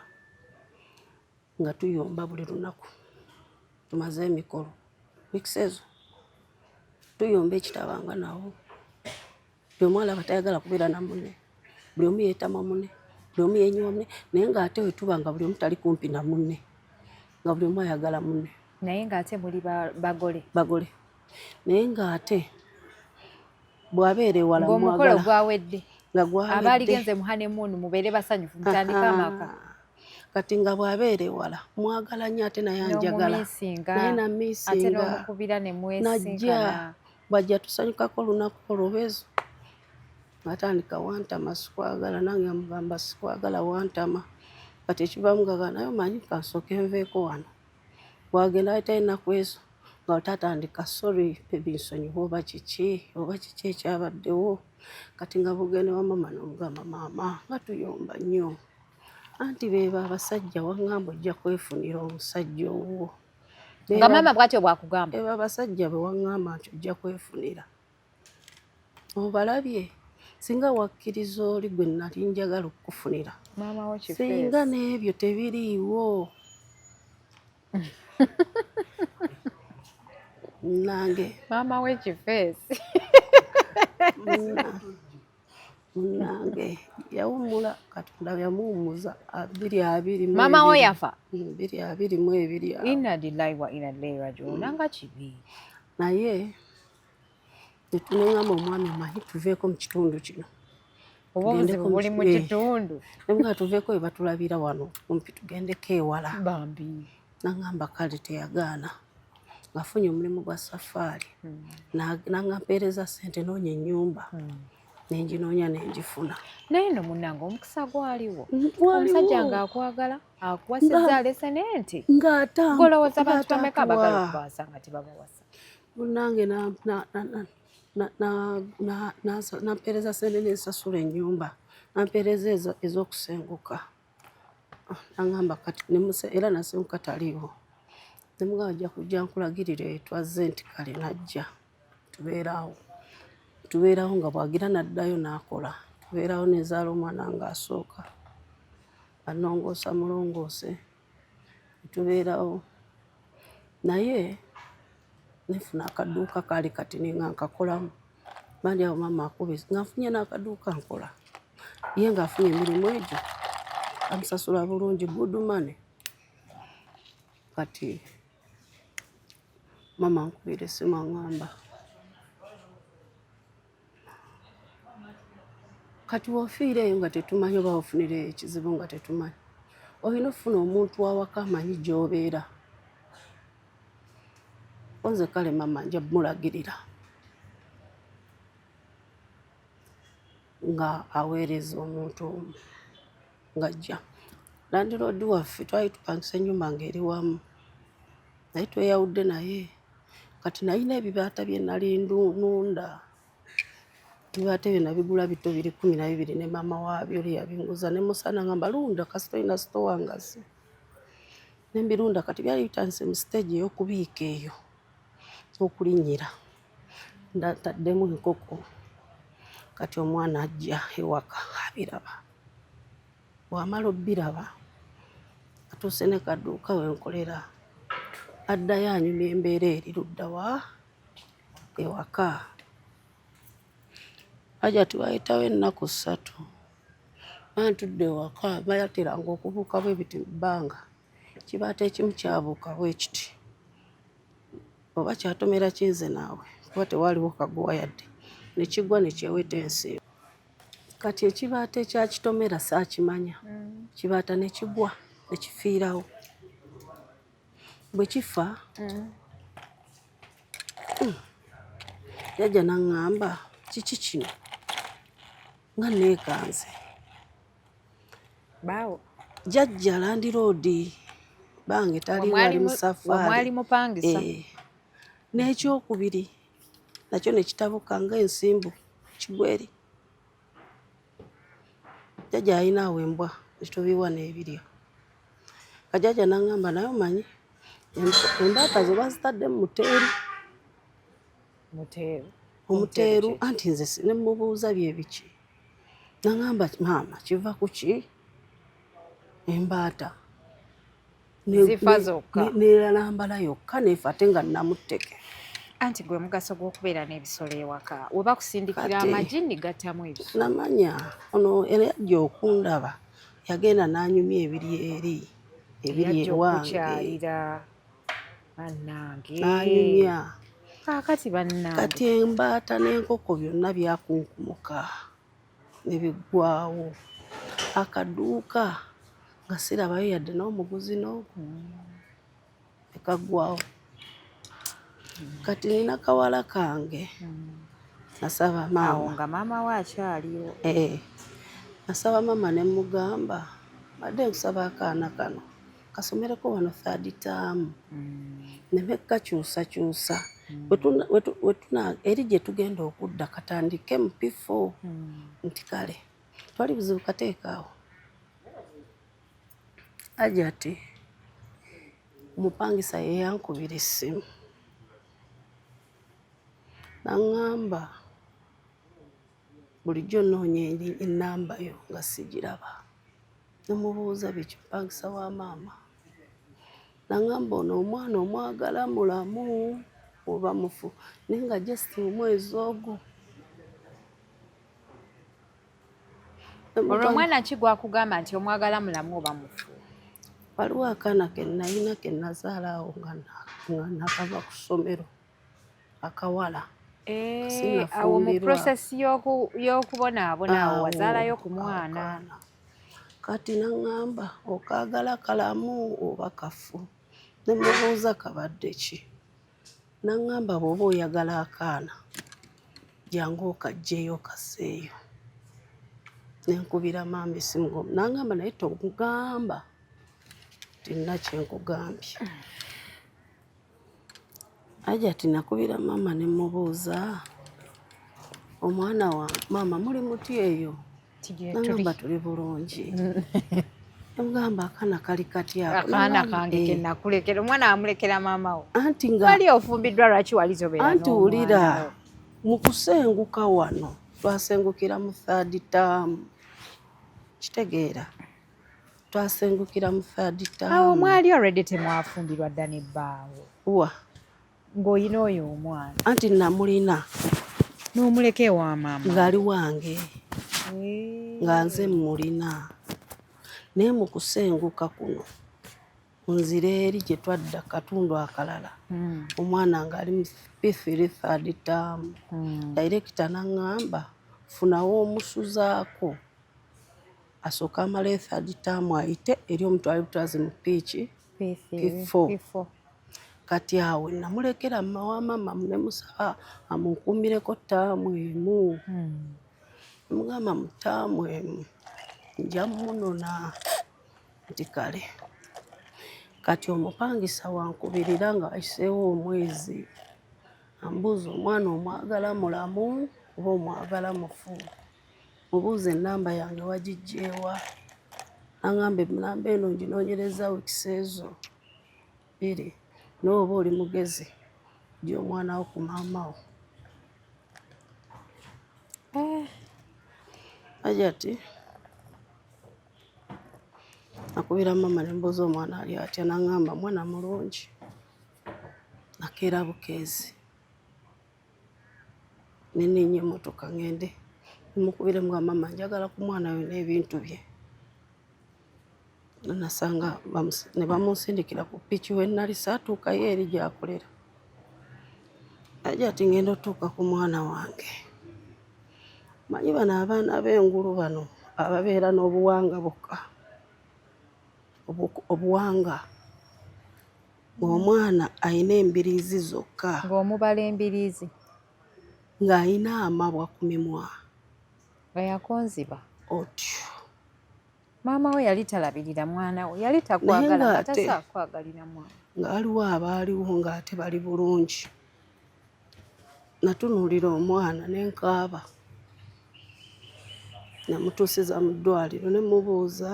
nga tuyomba buli lunaku tumaze emikolo wiikisi ezo tuyomba ekitabanga nawo buli omu alaba tayagala kubeera na munne buli omu yeetama munne buli omu yenyiwa munne naye ng'ate we tuba nga buli omu tali kumpi na munne nga buli omu ayagala munne
naye ng'ate muli bagole
naye ng'ate bw'abeera ewala
ng'omukolo gwawedde
nga gwawedde
abaaligenze mu honeymoon mubeere basanyufu mutandika amaka
kati nga bw'abeera ewala mwagala nnyo ate naye anjagala naye
ate n'omukubira ne mwesinkana
bwajja tusanyukako olunaku olwobeezo atandika wantama sikwagala nange amugamba sikwagala wantama kati ekivamu gaga naye omanyi kansooke nveeko wano bwagenda atalinaku ezo nga tatandika sorry ebinsonyiwa oba kiki ekyabaddewo kati nga bugende wa mama n'omugamba maama nga tuyomba nnyo anti beebo abasajja waŋŋamba ojja kwefunira omusajja owuwo
nga maama bw'atyo bw'akugamba
beebo abasajja be waŋŋamba nti ojja kwefunira obalabye singa wakkiriza oli gwe nali njagala okukufunira singa n'ebyo tebiriiwo nange
maama w'ekifeesi
munange yawummula katonda yamuwummuza 222
maama wo yafa
222
inna lillahi wa inna ilaihi raji'un nanga kibi
naye netuneŋŋamba omwami omanyi tuveeko mu kitundu kino
oba obuzibu buli mu kitundu
nemuga tuveeko we batulabira wano kumpi tugendeko ewala
bambi
naŋŋamba kale teyagaana ngafunye omulimu gwa safaari naŋŋampeereza ssente noonya ennyumba nenginoonya nengifuna
naye no munnange omukisa gwaliwo omusajja ng'akwagala akuwasizza alesene ng'olowooza bantu bameka bagala okubaasa nga tebabawasa
munnange nampeereza ssente nensasula ennyumba nampeereza ez'okusenguka naŋŋamba kati era nasenguka taliiwo nemuga ajja kujja nkulagirire twazze nti kale najja tubeerawo nga bwagira naddayo n'akola tubeerawo nezaala omwana ng'asooka anongoosa mulongoose tubeerawo naye nefuna akaduuka kaali katini nga nkakolamu bandi awo maama akube nga nfunye n'akaduuka nkola ye ng'afunye emirimu egyo amusasula bulungi good money kati maama nkubira essimu aŋŋamba kati wofiireeyo nga tetumanyi oba ofunireyo ekizibu nga tetumanyi olina ofuna omuntu wawaka amanyi gy'obeera onze kale maama nja mulagirira nga aweereza omuntu omu ng'ajja landiroodi waffe twali tupangisa ennyumba ng'eri wamu naye tweyawudde naye kati nalina ebibaata bye nali nunda ebibaata ebyo nabigula bito 12 ne maama waabyo oli yabinguza ne musana ngamba lunda kasita olina sitowa ngazi nembirunda kati byali bitandise mu siteegi ey'okubiika eyo okulinnyira ntaddemu enkoko kati omwana ajja ewaka abiraba bw'amala obbiraba atuuse ne kaduuka wenkolera addayo anyumya embeera eri ludda wa ewaka ajja tibayitawo ennaku 3 bantudde ewaka bayateranga okubuuka bwe biti mu bbanga kibaata ekimu kyabuuka bwe kiti oba kyatomera kinze naawe kuba tewaaliwo kaguwa yadde nekigwa nekyeweta ensi kati ekibaata ekyakitomera saakimanya kibaata nekigwa nekifiirawo bwe kifa yajja naŋŋamba kiki kino nga neekanze
baawo
jjajja landiroodi bange taliwo ali mu safaari
omwali mupangisa
n'ekyokubiri nakyo nekitabuka ng'ensimbu kigweri jjajja alinaawo embwa ekitobiwa n'ebiryo kajjajja naŋŋamba naye omanyi embaata zo bazitadde mu omuteeru anti nze ne mubuuza byebiki naŋŋamba maama kiva ku ki embaata
zifa zokka
nelalambala yokka neefa ate nga namutteke
anti gwe mugaso gw'okubeera n'ebisolo ewaka we bakusindikira amagi gattamu ebisolo
namanya ono era yajja okundaba yagenda n'anyumya ebiri ewange n'anyumya
kaakati bannange
kati embaata n'enkoko byonna byakunkumuka ne biggwaawo akaduuka nga sirabayo yadde n'omuguzi n'ogu ekaggwawo Kati nina kawala kange nasaba
Awo
maama
nga maama we akyaliwo.
nasaba maama ne mugamba badde nkusaba akaana kano kasomereko wano third term neme kakyusakyusa eri gye tugenda okudda katandike mu P4 nti kale twali buzibu kateekaawo Hajati omupangisa ye yankubira essimu naŋŋamba bulijjo nnoonya ennamba yo nga sigiraba nemubuuza biki mupangisa wa maama naŋŋamba ono omwana omwagala mulamu oba mufu naye nga just mu mwezi ogwo
Olwo omwana ki gwakugamba nti omwagala mulamu oba mufu?
waliwo akaana ke nalina ke nazaala awo nga nakava ku ssomero akawala
awo mu process y'okubonaabona awo wazaalayo ku mwana.
Kati naŋŋamba okaagala kalamu oba kafu ne mubuuza kabadde ki naŋŋamba bw'oba oyagala akaana jangu okaggyeyo kasseeyo nenkubira maama essimu naŋŋamba naye tokugamba tina kyenkugambye Hajati nakubira maama ne mubuuza omwana wa maama muli muti eyo naŋŋamba tuli bulungi nemugamba akaana kali kati ako
akaana kange ke nakulekera omwana wamulekera maama wo
anti nga
wali ofumbiddwa lwaki wali tobeera
anti wulira mu kusenguka wano twasengukira mu third term kitegeera twasengukira mu third term
awo mwali already temwafumbirwa dda ne bbaawo
wa
ng'olina oyo omwana
anti namulina
n'omuleka ewa maama
ng'ali wange nga nze mmulina naye mu kusenguka kuno nzira eri gye twadda katundu akalala omwana ng'ali mu P3 third term director naŋŋamba funawo omusuzaako asooka amala third term ayite eri omutwale butwazi mu P4 kati awo namulekera mama wa maama ne musaba amunkumireko ttaamu emu mugamba mu ttaamu emu nja munona nti kale kati omupangisa wankubirira nga wayiseewo omwezi ambuuza omwana omwagala mulamu oba omwagala mufu mubuuza ennamba yange wagiggyeewa naŋŋamba ennamba eno nginoonyereza wiikisi ezo 2 n'oba oli mugezi gye omwana wo ku maama wo Hajati nakubira maama ne mbuuza omwana ali atya naŋŋamba mwana mulungi nakeera bukeezi neninya emmotoka ŋŋende nemukubira nga maama njagala ku mwana we n'ebintu bye nasanga ne bamunsindikira ku piki we nali saatuukayo eri gy'akolera Hajati ngenda otuuka ku mwana wange manyi bano abaana b'engulu bano ababeera n'obuwanga bokka obuwanga ng'omwana ayina embiriizi zokka
ng'omubala embiriizi
ng'ayina amabwa ku mimwa
nga yakonziba
otyo
maama we yali talabirira mwana we yali takwagala nga tasakwagalira mwana
ng'aliwo abaaliwo ng'ate bali bulungi natunuulira omwana nenkaaba namutuusiza mu ddwaliro ne mubuuza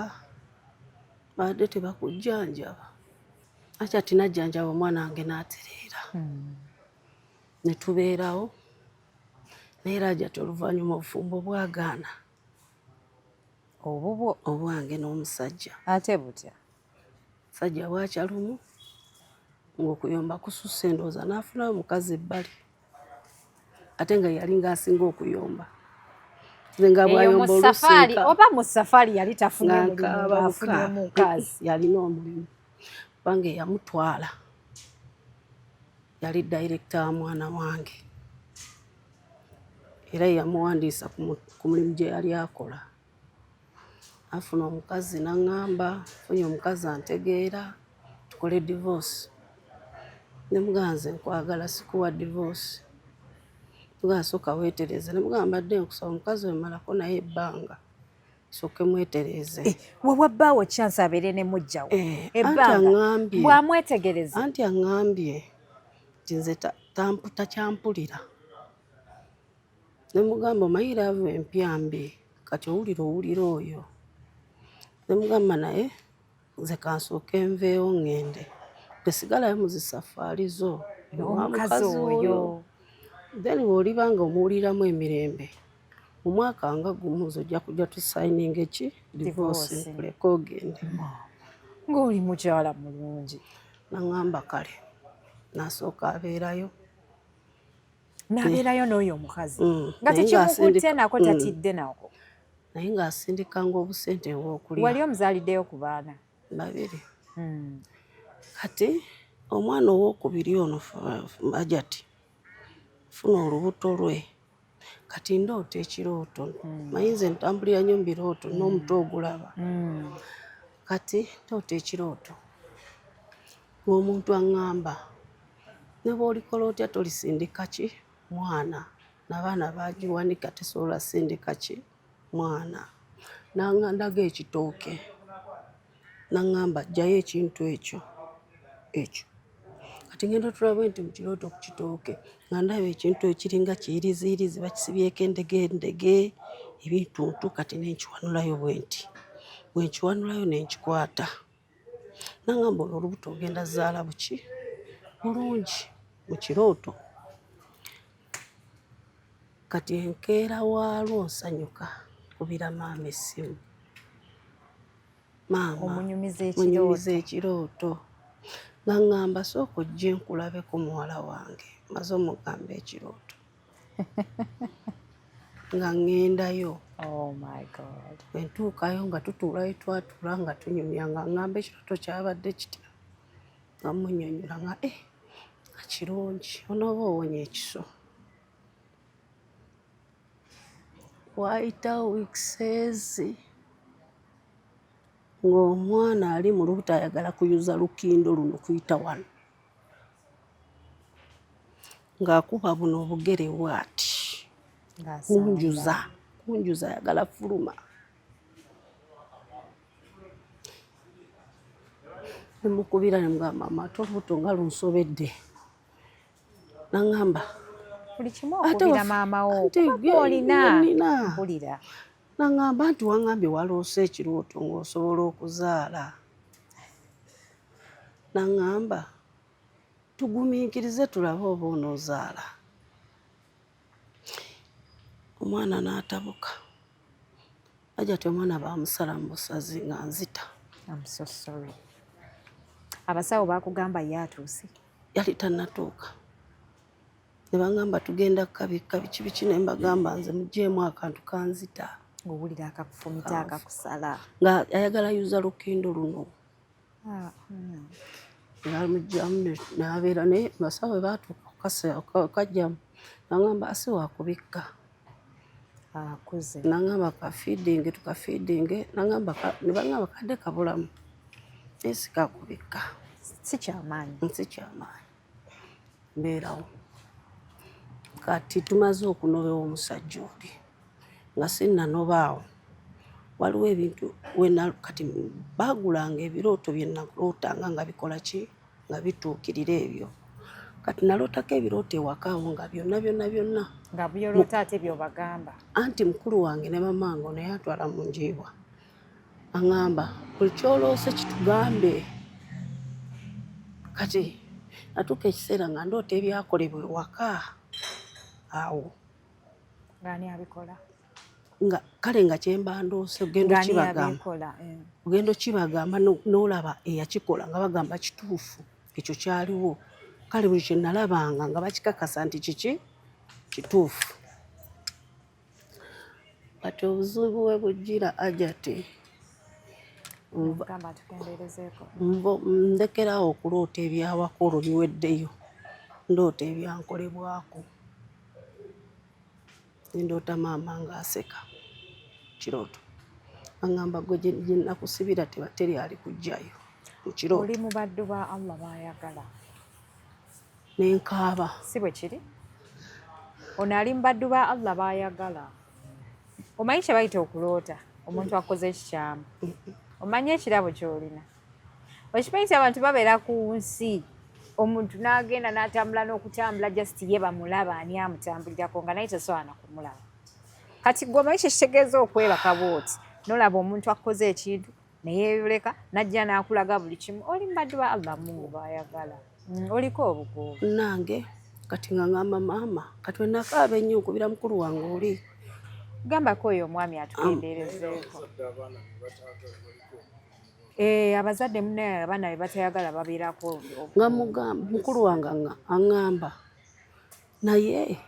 badde tebakujjanjaba Hajati najjanjaba omwana wange n'atereera ne tubeerawo naye Hajati oluvannyuma obufumbo bwagaana
obubwo
obwange n'omusajja
ate butya
musajja bwakya lumu ng'okuyomba kususse endowooza n'afunayo omukazi ebbali ate nga yali ng'asinga okuyomba nga bwayomba olusiika
oba mu safari yali tafunye mulimu afunye mukazi
yalina omulimu kubanga eyamutwala yali director wa mwana wange era yamuwandiisa ku mulimu gye yali akola afuna omukazi naŋŋamba funye omukazi antegeera tukole divorce ne muganze nkwagala sikuwa divorce tugasooka weetereze ne mugamba mbadde nkusaba omukazi we malako naye ebbanga soke mwetereze
wewe bbaawo chance abeere ne mujjawo
anti aŋŋambye
bw'amwetegereza
anti aŋŋambye nti nze takyampulira ne mugamba omanyi laavu empya mbi kati owulira oyo ne mugamba naye nze kansooke nveewo ŋŋende tesigalayo mu zisafaali zo
omukazi oyo
then bw'olibanga omuwuliramu emirembe mu mwaka nga gumu nze ojja kujja tusayininga eki divorce nkuleka ogende
ng'oli mukyala mulungi
naŋŋamba kale nasooka abeerayo
n'abeerayo n'oyo omukazi nga tekimukutte nako tatidde nako
naye ng'asindikanga obusente obw'okulya
wali omuzaaliddeyo ku baana
2 kati omwana ow'okubiri ono Ajati funa olubuto lwe kati ndoota ekirooto manyi nze ntambulira nnyo mu birooto n'omuto ogulaba kati ndoota ekirooto ng'omuntu aŋŋamba ne bw'olikola otya tolisindika ki mwana n'abaana bagiwanika tesobola sindika ki mwana ndaga ekitooke naŋŋamba ggyayo ekintu ekyo kati ngenda tulabe nti mu kirooto ku kitooke nga ndaba ekintu ekiringa kiyiriziirizi bakisibyeko endege ebintuntu kati nenkiwanulayo bwenti bwenkiwanulayo nenkikwata naŋŋamba olwo olubuto ogenda zaala buki bulungi mu kirooto kati enkeera waalwo nsanyuka kubira maama essimu maama munyumiza ekirooto naŋŋamba sooka ojje nkulabeko muwala wange maze omugamba ekirooto nga ŋŋendayo bwentuukayo nga tutuulayo twatuula nga tunyumya nga ŋŋamba ekirooto kyabadde kitya nga munnyonnyola nga nga kirungi onooba owonya ekiso wayitawo wiikisezi ng'omwana ali mu lubuto ayagala kuyuza lukindo luno kuyita wano ng'akuba buno obugere bw'ati kunjuza ayagala fuluma nemukubira ne mugamba maama ate olubuto nga lunsobedde naŋŋamba
buli kimu okubira maama wo olina mpulira
naŋŋamba nti waŋŋambye waloose ekirooto ng'osobola okuzaala naŋŋamba tugumiikirize tulabe oba onoozaala omwana n'atabuka Ajati omwana baamusala mu busazi nga nzita
abasawo baakugamba ye atuuse
yali tannatuuka ne baŋŋamba tugenda kukabika biki biki ne mbagamba nze muggyeemu akantu kanzita
ng'owulira akakufumita akakusala
nga ayagala yuza lukindo luno nalumugyamu n'abeera naye basawo bwe baatuuka kajjamu naŋŋamba asi waakubikka
akuze
naŋŋamba kafiidinge tukafiidinge naŋŋamba ne baŋŋamba kadde kabulamu naye sikakubikka
si kyamaanyi
mbeerawo kati tumaze okunobewa omusajja oli nga sinnanobaawo waliwo ebintu kati baagulanga ebirooto bye nalootanga nga bikola ki nga bituukirira ebyo kati nalootako ebirooto ewakaawo nga byonna
nga byoloota ate byobagamba
anti mukulu wange ne mamange naye atwala mu njiibwa aŋŋamba buli kyoloose kitugambe kati natuuka ekiseera nga ndoota ebyakolebwa ewaka awo
ng'ani abikola
nga kale nga kyemba ndoose ogenda okibagamba n'olaba eyakikola nga bagamba kituufu ekyo kyaliwo kale buli kye nalabanga nga bakikakasa nti kiki kituufu kati obuzibu bwe bujjira Ajati ndekerawo okuloota ebyawaka olwo biweddeyo ndoota ebyankolebwako ndoota maama ng'aseka kirooto aŋŋamba gwe gye nakusibira tebateri ali kujjayo mu kirooto
oli mu baddu ba Allah baayagala
nenkaaba.
Si bwe kiri ono ali mu baddu ba Allah baayagala. Omanyi kye bayita okuloota omuntu akoze ekikyamu, omanyi ekirabo ky'olina. Okimanyi nti abantu babeera ku nsi, omuntu n'agenda n'atambula n'okutambula just ye bamulaba ani amutambulirako nga naye tasobola na kumulaba. Kati gwe omanyi kye kitegeeza okwebaka bw'oti, n'olaba omuntu akoze ekintu ne yeeyoleka n'ajja n'akulaga buli kimu, oli mu baddu ba Allah Mungu baayagala. Oliko obukuubo.
Nange kati nga ngamba maama kati wenakaaba ennyo nkubira mukulu wange oli.
Gambako oyo omwami atugenderezeeko. Abazadde munaye abaana be batayagala babeerako.
Nga mukulu wange aŋŋamba naye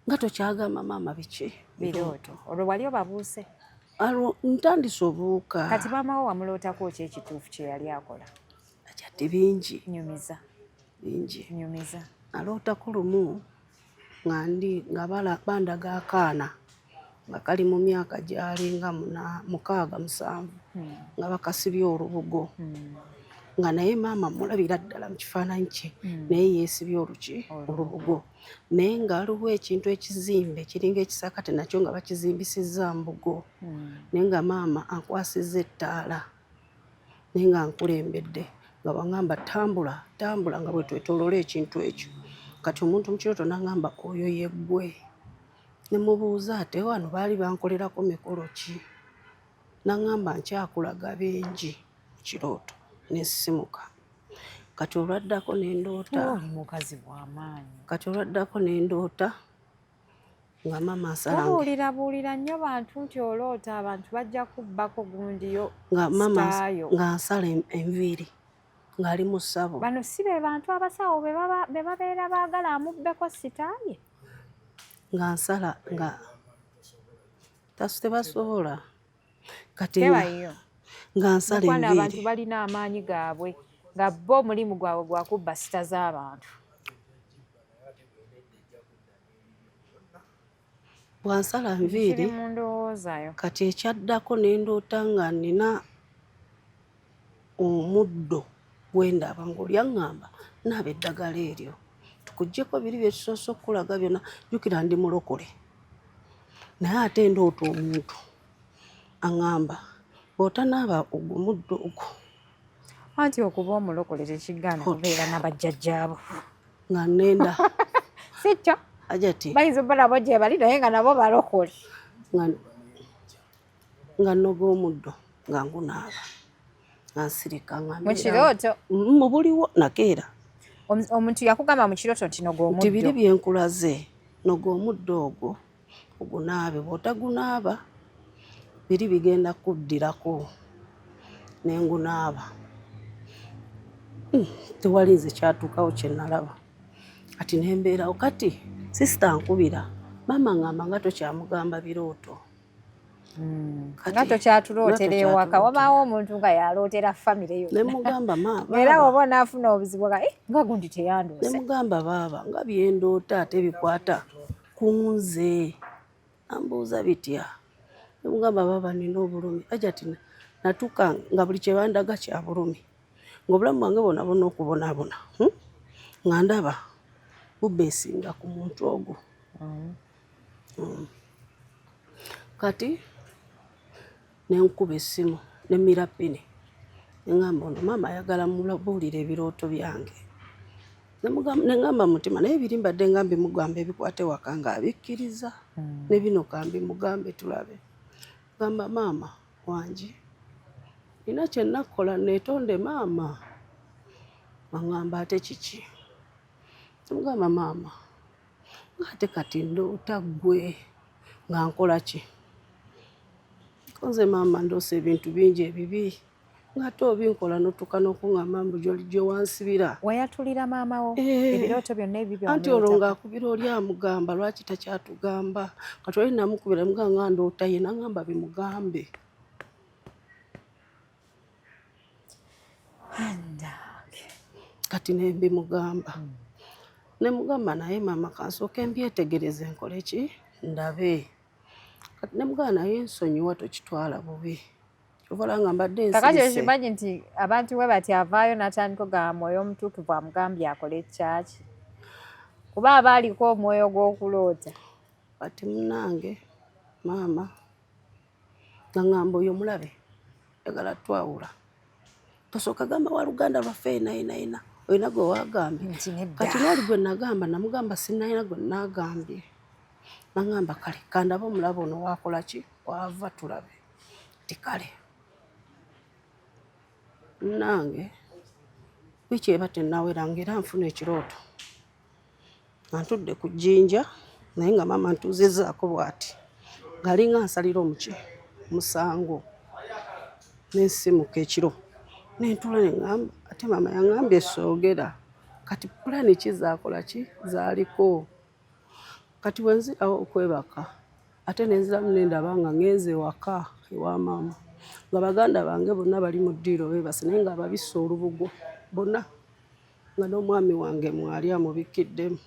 nga tokyagamba maama biki
birooto. Olwo wali obabuuse?
Ntandise obuuka.
Kati maama wo wamulootako ki ekituufu kye yali akola?
Akyadde bingi.
Nyumiza.
Bingi.
Nyumiza.
Nalootako lumu nga bandaga akaana nga kali mu myaka gyali nga 6-7 nga bakasibye olubugo nga naye maama mulabira ddala mu kifaananyi kye naye yeesibye olubugo naye nga aliwo ekintu ekizimbe kiringa ekisakate nakyo nga bakizimbisizza mbugo naye nga maama ankwasizza ettaala naye nga nkulembedde nga baŋŋamba tambula nga bwe twetooloola ekintu ekyo. Kati omuntu mu kirooto n'aŋŋamba oyo yeggwe. Ne mubuuza ate wano baali bankolerako mikolo ki? N'aŋŋamba nkyakulaga bingi mu kirooto n'essimuka. Kati olwaddako ne ndoota.
Oli mukazi w'amaanyi.
Kati olwaddako ne ndoota nga maama asalange.
Buulira nnyo bantu nti oloota abantu bajja kubbako gundiyo
Nga maama
sitaayo.
nga nsala enviiri ng'ali mu ssabo.
Bano si be bantu abasawo be babeera baagala amubbeko sitaaye?
Nga nsala nga tebasobola. Kati
Tebayo.
nga nsala
Mukwano abantu
enviiri.
balina amaanyi gaabwe nga bo omulimu gwabwe gwa kubba sita z'abantu.
Bwansala
Kiri
nviiri
mu ndowoozayo.
kati ekyaddako ne ndoota nga nina omuddo gwendaba ng'oli aŋŋamba naaba eddagala eryo tukuggyeko biri bye tusoose okukulaga byonna jjukira ndi mulokole naye ate ndoota omuntu aŋŋamba bw'otanaaba ogwo muddo ogwo
Anti okuba omulokole tekigaana kubeera n'abajjajjaabo.
nga nnenda
Si kyo?
ajati
Bayinza obba nabo gye bali naye nga nabo balokole.
nga nnoga omuddo nga ngunaaba nga nsirika nga
Mu kirooto
mu buliwo nakeera
omuntu yakugamba mu kirooto nti noga
nti biri
omuddo.
bye nkulaze noga omuddo ogwo ogunaabe bw'otagunaaba biri bigenda kuddirako ne ngunaaba. Tewali nze kyatuukawo kye nalaba kati nembeerawo kati sisita nkubira maama ŋŋamba nga tokyamugamba birooto.
Nga tokyatulootera ewaka wabaawo omuntu nga yalootera famire
Ne
yonna.
mugamba maama
Era oba onaafuna obuzibu nga gundi
ne
teyandoose.
mugamba baaba nga byendoota ate bikwata ku nze. Ambuuza bitya? Ne mugamba baaba nina obulumi. Ajati natuuka nga buli kye bandaga kya bulumi. Ng'obulamu bwange bwonna okubonaabona. Nga ndaba bubeesinga ku muntu ogwo. Kati ne nkuba essimu ne mmira ppini. Ne ŋŋamba ono maama ayagala mmubuulira ebirooto byange. Ne ŋŋamba mu mutima naye biri mbadde nga mbimugamba ebikwata ewaka ng'abikkiriza. Ne bino ka mbimugambe tulabe. Gamba maama wangi nina kye nnakola neetonde maama. Baŋŋamba ate kiki? Mugamba maama ng'ate kati ndoota ggwe nga nkola ki? Nze maama ndoose ebintu bingi ebibi ng'ate obinkola n'otuuka n'okuŋŋamba mbu gye wansibira.
Wayatulira maama wo ebirooto byonna ebibi
Anti olwo ng'akubira oli amugamba lwaki takyatugamba kati oli namukubira mugamba nga ndoota ye n'aŋŋamba bimugambe. Kati ne mbimugamba. Ne mugamba naye maama kansooke mbyetegereze nkole ki? Ndabe. Kati ne mugamba naye nsonyiwa tokitwala bubi. ovala nga mbadde
kakati
nsirise.
okimanyi nti abantu bwe bati avaayo n'atandika ogamba Mwoyo Omutuukirivu amugambye akole kyaki kuba aba aliko omwoyo gw'okuloota.
Kati munnange maama ngamba oyo mulabe yagala twawula tosooka gamba wa luganda lwaffe ina olina gwe wagambye kati n'oli gwe nagamba namugamba sinalina gwe nagambye nagamba kale kandaba omulaba ono wakola ki wava tulabe ti kale nange wiiki eba tennaweranga era nfuna ekirooto ntudde ku jjinja naye nga maama ntuuzizaako bw'ati ng'alinga nsalira musango n'ensimuka ekiro n'entula neŋŋamba ate maama yaŋŋambye soogera kati pulaani ki zaakola ki zaaliko kati wenzirawo okwebaka ate nenziramu nendaba nga ngenze ewaka ewa maama nga baganda bange bonna bali mu ddiiro beebase naye nga ababisse olubugo bonna nga n'omwami wange mwali amubikiddemu.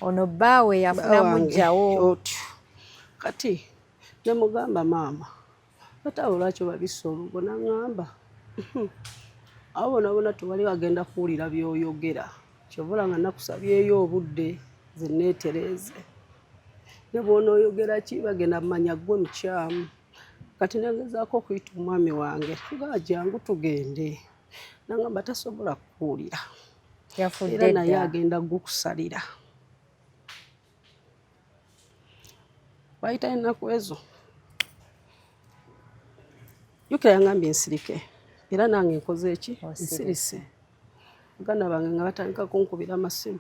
Ono bbaawe yafuna mujjawo
otyo kati ne mugamba maama bataawo lwaki babisse olubugo naŋŋamba abo bona bona tewali agenda kuwulira by'oyogera kyovula nga nakusabyeyo obudde ze neetereeze ne bw'onooyogera ki bagenda manya ggwe mukyamu kati negezaako okuyita omwami wange nga jangu tugende naŋŋamba tasobola kukuwulira era naye agenda gukusalira. Bayita ennaku ezo jjukira yaŋŋambye nsirike era nange nkoze eki nsirise baganda bange nga batandika kunkubira amasimu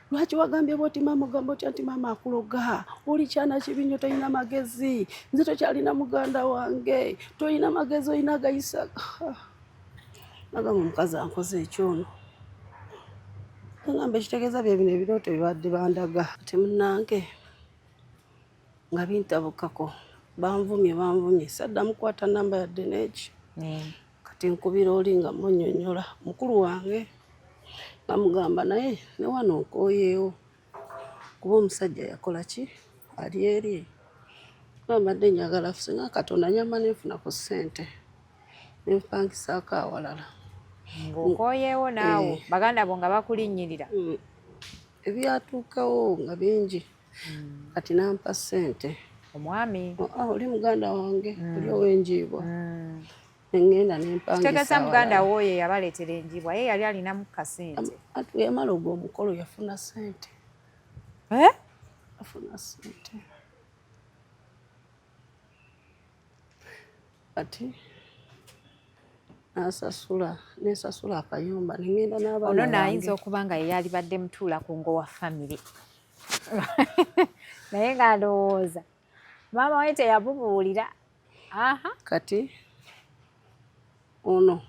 lwaki wagambye bwoti maama ogamba otya nti maama akuloga oli kyana kibi nnyo tolina magezi nze tokyalina muganda wange tolina magezi olina agayisa nagamba omukazi ankoze ekyono nagamba ekitegeeza bye bino ebirooto bibadde bandaga ati munnange nga bintabukako banvumye saddamu kukwata namba yadde n'eki kati nkubira oli nga munnyonnyola mukulu wange namugamba naye ne wano nkooyeewo kuba omusajja yakola ki ali eri mbadde njagala singa Katonda nyamba nenfunako ssente nenpangisaako awalala
ng'okooyeewo naawe baganda bo nga bakulinnyirira
ebyatuukawo nga bingi kati nampa ssente
omwami
oli muganda wange oli ow'enjiibwa neŋŋenda nempangisa
kitegeeza muganda wo oyo yabaleetera enjiibwa ye yali alinamu kasente
ati yamala ogwo omukolo yafuna ssente afuna ssente kati nesasula akayumba neŋŋenda n'abaana
ono naayinza okuba nga ye yalibadde mutuula ku ngo wa famire naye ng'alowooza maama we teyabubuulira
kati ono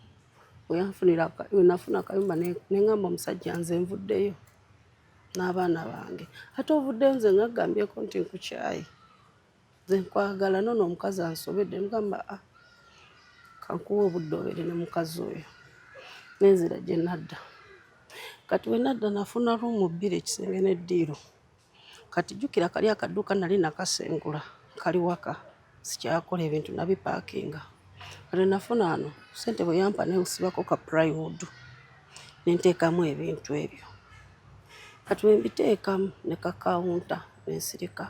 wenafuna akayumba neŋŋamba omusajja nze nvuddeyo n'abaana bange ate ovuddeyo nze ngaggambyeko nti nkukyayi nze nkwagala nono omukazi ansobedde mugamba kankuwa obudde obeere ne mukazi oyo nenzira gye nadda kati we nadda nafuna ruumu 2 ekisenge n'eddiiro kati jjukira kali akadduuka nali nakasengula kali waka sikyakola ebintu nabipaakinga kati nafuna ano ssente bwe yampa nensibako ka plywood nenteekamu ebintu ebyo kati wembiteekamu ne kakawunta nensirika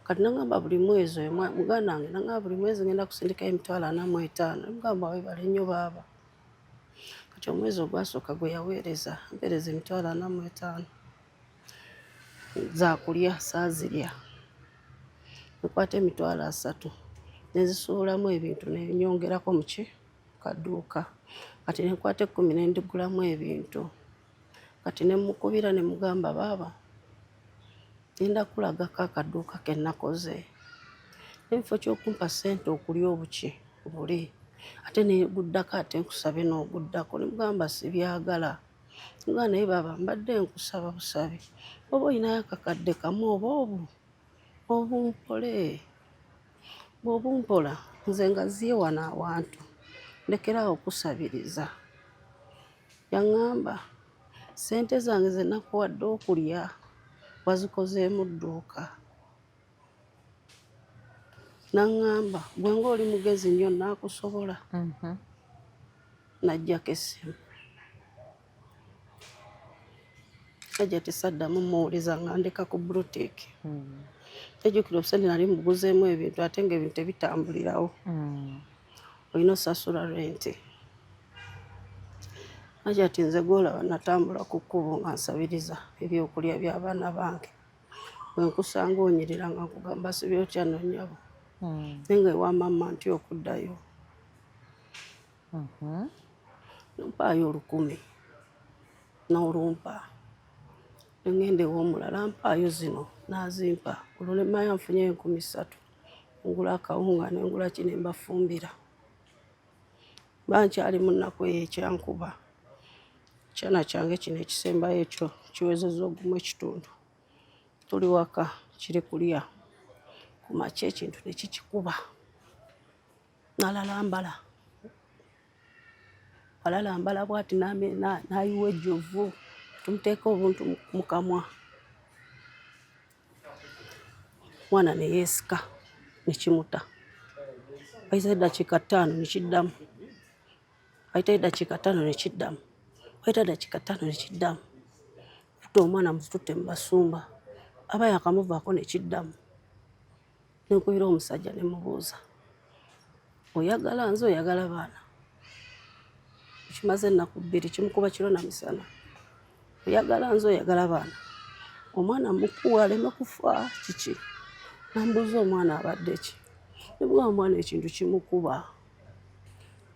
kati nagamba buli mwezi oyo muganda wange nagamba buli mwezi ngenda kusindikayo $45 mugamba webale nnyo baaba kati omwezi ogwasooka gwe yaweereza mpeereza $45 zakulya saazirya nekwata $30 nezisuulamu ebintu nenyongerako muki kadduuka kati nekwata 10 nendigulamu ebintu kati nemukubira nemugamba baaba genda kulagako akadduuka ke nakoze n'ekifo ky'okumpa ssente okulya obuki buli ate neguddako ate nkusabe n'oguddako nemugamba sibyagala nga naye baaba mbadde nkusaba busabi oba olinayo akakadde kamu oba obumpole bw'obumpola nze ngaziye wano awantu ndekerawo okusabiriza yaŋŋamba ssente zange ze nakuwadde okulya wazikozeemu dduuka Naŋŋamba gwe ng'oli mugezi nnyo naakusobola. Najjako essimu. Hajjati saddamu muwuliza nga ndeka ku bluetick. Ejjukira obusente nali mbuguzeemu ebintu ate ng'ebintu tebitambulirawo. Olina osasula renti. Hajjati nze gw'olaba natambula ku kkubo nga nsabiriza ebyokulya by'abaana bange. Bwe nkusanga onyirira nga nkugamba sibye otya no nnyabo. Naye nga ewa maama ntya okuddayo. Mpaayo 10,000 n'olumpa. Ne ŋŋenda ew'omulala mpaayo zino n'azimpa. Olwo ne mmaaya nfunyeyo 3,000. Ngula akawunga ne ngula ki ne mbafumbira. Mba nkyali mu nnaku eyo ekyankuba. Ekyana kyange kino ekisembayo ekyo kiwezezza ogumu ekitundu. Tuli waka kiri kulya. Ku makya ekintu ne kikikuba. Nalalambala. Alalambala bw'ati n'ayiwa ejjovu. Tumuteeka obuntu mu kamwa. Omwana ne yeesika ne kimuta. Wayitayo eddakiika 5 ne kiddamu. Wayitayo eddakiika 5 ne kiddamu. Wayitayo eddakiika 5 ne kiddamu. Kuta omwana mututte mu basumba. Aba yaakamuvaako ne kiddamu. Ne nkubira omusajja ne mubuuza. Oyagala nze oyagala baana? Kimaze ennaku 2 kimukuba kiro na misana. Oyagala nze oyagala baana? Omwana mukuwa aleme kufa kiki? Nambuuza omwana abadde ki? Ne bw'aba omwana ekintu kimukuba.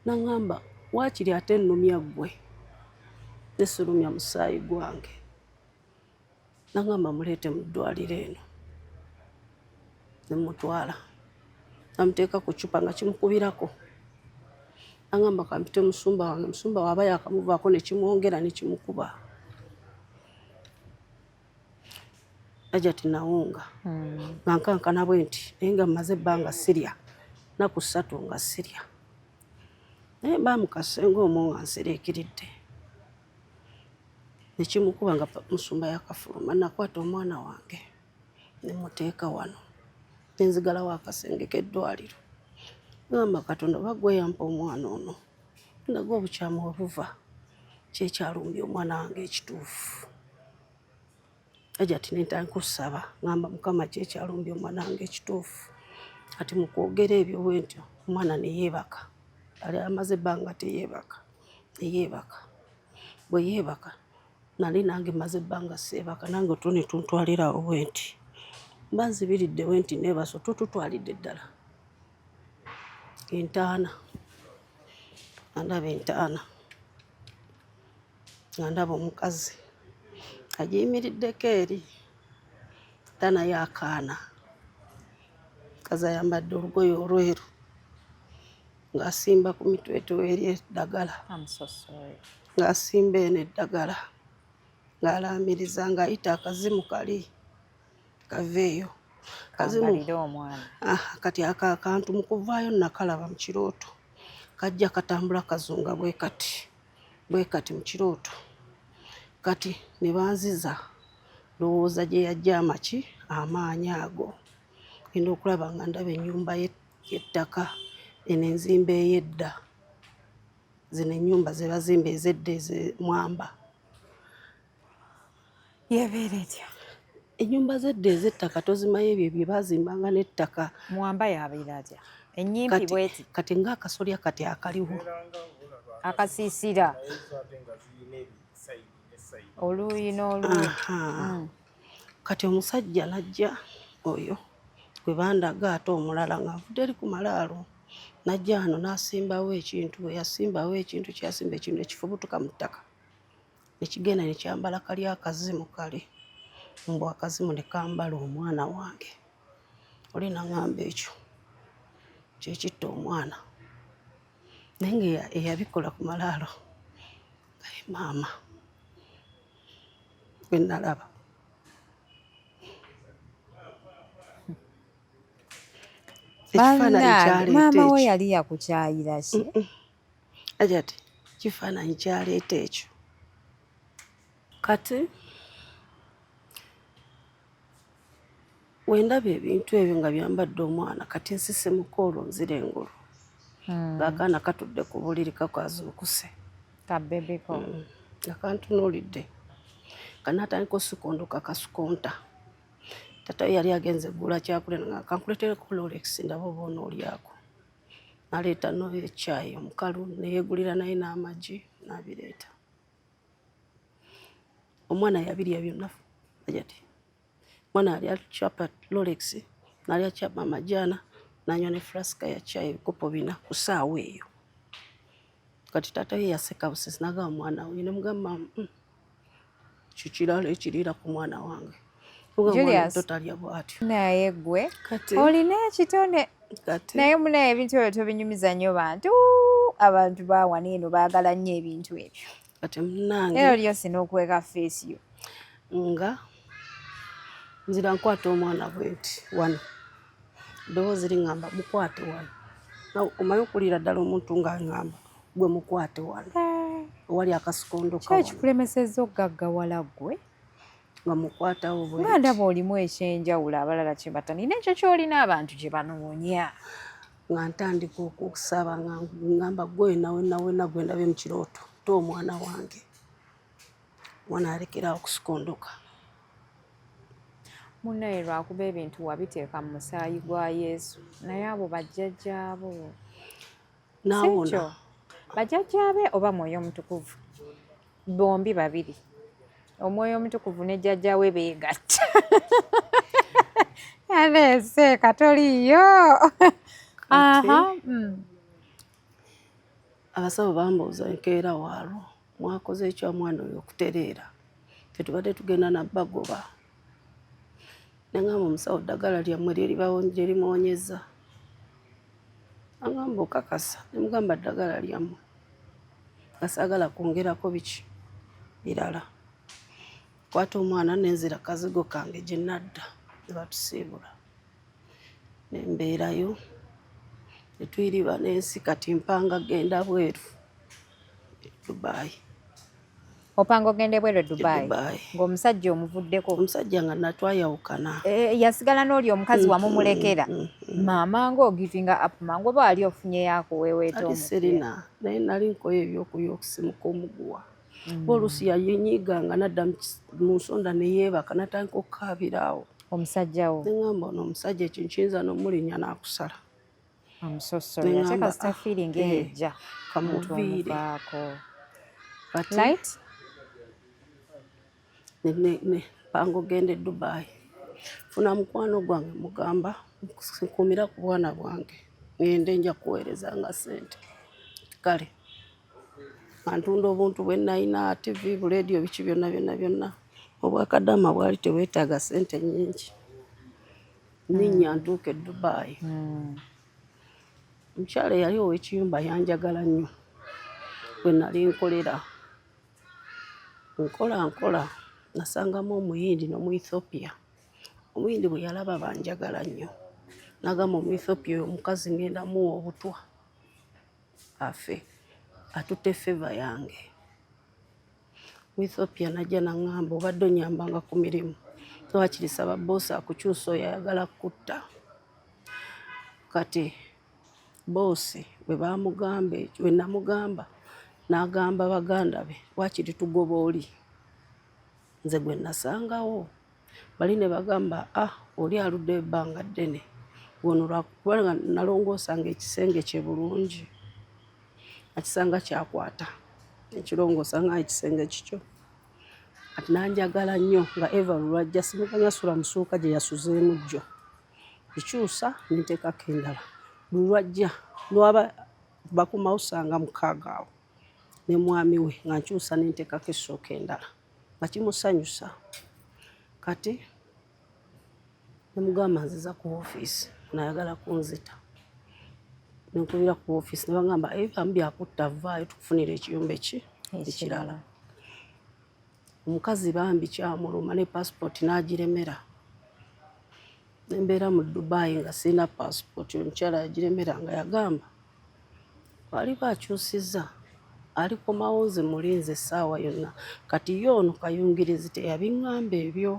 Naŋŋamba waakiri ate nnumya ggwe. Ne sirumya musaayi gwange. Naŋŋamba muleete mu ddwaliro eno. Ne mutwala. Namuteeka ku ccupa nga kimukubirako. Naŋŋamba kampite musumba wange. Musumba waaba yaakamuvaako ne kimwongera ne kimukuba. Hajjati nawunga. Nga nkankana bwe nti naye nga mmaze ebbanga sirya. Nnaku 3 nga sirya. Naye mba mu kasenga omwo nga nsiriikiridde. Ne kimukuba nga musumba yakafuluma. Nakwata omwana wange ne muteeka wano. Ne nzigalawo akasenge k'eddwaliro. Ngamba Katonda oba ggwe yampa omwana ono. Ndaga obukyamu obuva. Kyekyalumbye omwana wange ekituufu. Hajjati ne ntankusaba. Ngamba Mukama kyekyalumbye omwana wange ekituufu. Kati mu kwogera ebyo bwe ntyo omwana ne yeebaka. Yali amaze ebbanga teyeebaka. Ne yeebaka. Bwe yeebaka nali nange maze ebbanga seebaka. Nange otulo ne tuntwalirawo bwe nti. Mba nzibiridde bwe nti neebaso tututwalidde ddala. Entaana. Nga ndaba entaana. Nga ndaba omukazi. Agiyimiriddeko eri. Entaana y'akaana. Omukazi ayambadde olugoye olweru. Ng'asimba ku mitwetwe eri eddagala. Ng'asimba eno eddagala. Ng'alaamiriza ng'ayita akazimu kali. Kaveeyo. Kazimu. Kati akantu mu kuvaayo nakalaba mu kirooto. Kajja katambula kazunga bwe kati. Bwe kati mu kirooto. Kati ne banziza. Lowooza gye yajja amaki amaanyi ago. Ngenda okulaba nga ndaba ennyumba y'ettaka. Eno enzimba ey'edda. Zino ennyumba ze bazimba ez'edda ez'Mwamba.
Yebeera etya?
Ennyumba z'edda ez'ettaka tozimayo ebyo bye baazimbanga n'ettaka.
Mwamba yabeera atya? Ennyimpi bweti.
Kati ng'akasolya kati akaliwo.
Akasiisira. Oluuyi n'oluuyi.
Kati omusajja najja oyo gwe bandaga ate omulala ng'avudde eri ku malaalo. Najja wano n'asimbawo ekintu. Bwe yasimbawo ekintu kyasimba ekintu ne kifubutuka mu ttaka. Ne kigenda ne kyambala kali akazimu kali. Mbu akazimu ne kambala omwana wange. Oli naŋŋamba ekyo kye kitta omwana. Naye ng'eyabikola ku malaalo nga ye maama. Gwe nalaba.
Maama we yali yakukyayira ki?
Hajjati kifaananyi kyaleeta ekyo. Kati wendaba ebintu ebyo nga byambadde omwana kati nsisimuka olwo nzira engulu ng'akaana katudde ku buliri kakwazuukuse
kabebeko
nga kantunuulidde kanaatandika osikondoka kasukonta tata we yali agenze gula kyakulya nga kankuletereko Rolex ndaba oba onoolyako naleeta n'ekyayi omukalu neyeegulira naye n'amagi n'abireeta omwana yabirya byonna ajati omwana yali acapa Rolex nali acapa amajaana nanywa ne flaska ya chai ebikopo 4 ku ssaawa eyo kati tata we yaseka busisi nagamba mwana we nemugamba kikirala ekiriira ku mwana wange
Julius
totalya bwatyo
naye gwe olina ekitone naye munaye ebintu ebyo tobinyumiza nnyo abantu bawana eno baagala nnyo ebintu ebyo
kati munange
era olyosi n'okweka feesi yo
nga nzira nkwata omwana bwenti wano ddoboozi liŋŋamba mukwate wano omanyi okuliira ddala omuntu ng'aŋŋamba gwe mukwate wano owali akasikondo
ki ekikulemesezza okugaggawala ggwe
nga mukwatawo bwe
nga ndaba olimu ekyenjawulo abalala kye batanina ekyo ky'olina abantu gye banoonya
nga ntandika okusaba ngamba gwe nawena gwe ndabe mu kirooto to omwana wange omwana alekerawo okusikondoka
munnaye lwakuba ebintu wabiteeka mu musaayi gwa Yesu naye abo bajjajjaabo
naawona
bajjajjaabe oba mwoyo omutukuvu bombi babiri omwoyo omutukuvu ne jjajjaawe beegatta yaleese katoliyo
abasawo bambuuza enkeera waalwo mwakoze ekya mwana oyo okutereera tetubadde tugenda nabbagoba nengamba omusawo ddagala lyammwe lyerimuwonyeza angamba okakasa nemugamba ddagala lyammwe gasaagala kwongerako biki birala kwata omwana nenzira kazigo kange gye nadda ne batusiibula nembeerayo netuyiriba n'ensi kati mpanga genda bweru Dubai
opanga ogende bweru Dubai ng'omusajja omuvuddeko
omusajja nga natwayawukana
yasigala n'oli omukazi wamumulekera maama ng'ogivinga up mangu oba wali ofunyeyo weeweeta
ali serina naye nali nkoyo ebyokulya okusimuka omuguwa oluusi yayinyiiganga nadda mu nsonda neyeebaka natandika okukaabiraawo
omusajjawo
neŋŋamba ono omusajja ekyo nkiyinza n'omulinnya n'akusala
amusosole ate kasita feeling ejja
kamuviire
right
panga ogende Dubai funa mukwano gwange mugamba nkumira ku bwana bwange ngende nja kuweereza nga ssente kale antunda obuntu bwe nalina TV buleediyo biki byonna obwakadama bwali tebwetaaga ssente nnyingi ninnya ntuuke Dubai omukyala eyali ow'ekiyumba yanjagala nnyo bwe nali nkolera nkola nasangamu omuyindi n'omu-Ethiopia omuyindi bwe yalaba banjagala nnyo n'agamba omu-Ethiopia oyo omukazi ngenda muwa obutwa afe atutte feva yange mu-Ethiopia najja naŋŋamba obadde onyambanga ku mirimu tewakiri saba boosi akukyusa oyo ayagala kutta kati boosi bwe namugamba n'agamba baganda be wakiri tugoba oli nze gwe nasangawo bali ne bagamba oli aludde ebbanga ddene wono lwakubanga nalongoosanga ekisenge kye bulungi akisanga kyakwata ekirongoosa nga ekisenge kikyo kati nanjagala nnyo nga Eva lwajja simukanya sula musuuka gye yasuzeemu jjo ekyusa ninteekako endala lwajja lwaba bakumawusanga mukaaga awo ne mwami we nga nkyusa ninteekako essooka endala nga kimusanyusa kati nemugamba nziza ku woofiisi nayagala kunzita nenkubira ku woofiisi ne bagamba bambi akutta vaayo tukufunira ekiyumba ekirala omukazi bambi kyamuluma ne paasipooti n'agiremera nembeera mu Dubai nga sirina paasipooti omukyala yagiremera nga yagamba bali bakyusizza alikomawo nze mulinze essaawa yonna kati ye ono kayungirizi teyabiŋŋamba ebyo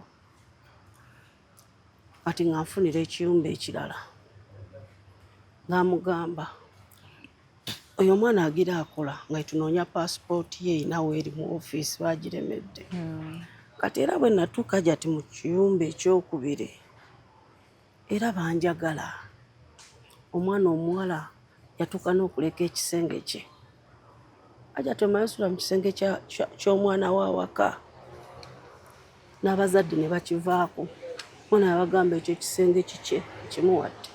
kati nga nfunira ekiyumba ekirala ng'amugamba oyo omwana agira akola nga tunoonya paasipooti ye nawe eri mu ofiisi baagiremedde. Kati era bwe natuuka jati mu kiyumba ekyokubiri era banjagala. Omwana omuwala yatuuka n'okuleka ekisenge kye. Ajati omayisula mu kisenge ky'omwana w'awaka. N'abazadde ne bakivaako. Omwana yabagamba ekyo ekisenge kikye kimuwadde.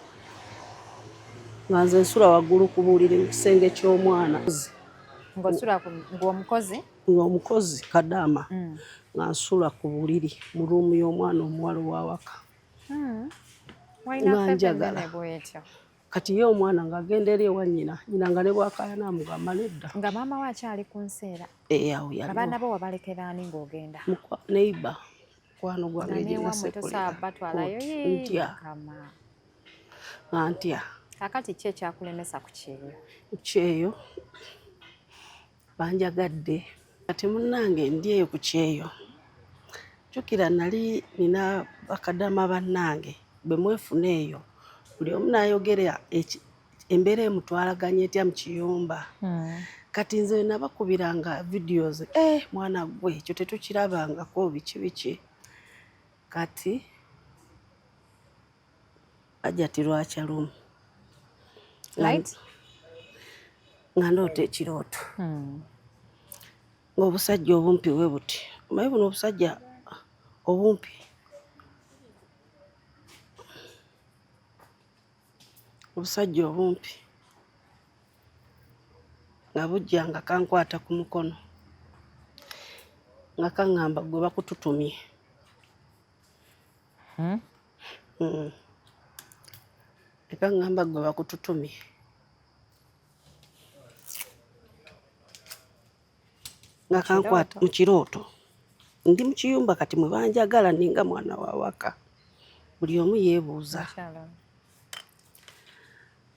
Nga nze nsula waggulu ku buliri mu kisenge ky'omwana. Ng'omukozi Kadaama nga nsula ku buliri mu ruumu y'omwana omuwala ow'awaka. Nga njagala. Kati ye omwana ng'agenda eri ewa nnyina, nnyina nga ne bw'akaayana amugamba nedda.
Nga maama we akyali ku nseera?
Awo yaliwo.
Abaana bo wabalekera ani ng'ogenda?
Neiba mukwano gwange gye
batwalayo
ntya. Nga ntya.
Kaakati ki ekyakulemesa ku kyeyo?
Ku kyeyo banjagadde. Kati munnange ndi eyo ku kyeyo. Jjukira nali nina bakadaama bannange bwe mwefuna eyo. Buli omu n'ayogera embeera emutwalaganya etya mu kiyumba. Kati nze nabakubiranga videos, mwana gwe ekyo tetukirabangako biki biki. Kati Hajjati lwakyalumu nga ndoota ekirooto ng'obusajja obumpi bwe buti. Omanyi buno obusajja obumpi nga bujja nga kankwata ku mukono nga kaŋŋamba gwe bakututumye. Kaŋŋamba gwe bakututumye. Nga kankwata mu kirooto. Ndi mu kiyumba kati mwe banjagala ninga mwana wa waka. Buli omu yeebuuza.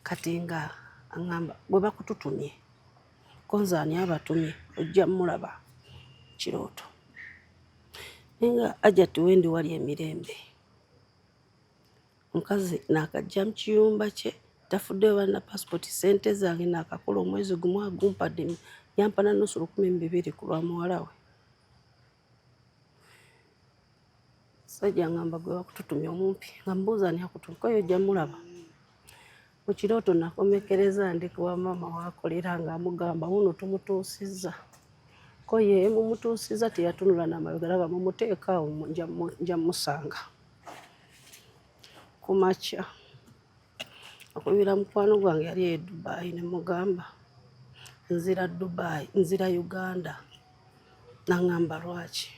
Kati nga aŋŋamba gwe bakututumye. Konza ani abatumye ojja mulaba kirooto. Nga Hajjati wendi wali emirembe. Omukazi n'akajja mu kiyumba kye tafuddeyo bana paasipooti ssente zange n'akakola omwezi gumu agumpadde yampa na nusu 1200 ku lwa muwala we. Sajja ngamba gwe bakututumye omumpi nga mbuuza ani akutumye koyo ojja mulaba. Mu kirooto nakomekereza ndi kuwa maama waakolera ng'amugamba wuno tumutuusizza. Ko ye mumutuusizza teyatunula n'amabega laba mumuteeka awo nja musanga. Ku makya okubira mukwano gwange yali e Dubai ne mugamba nzira Uganda. N'aŋŋamba lwaki?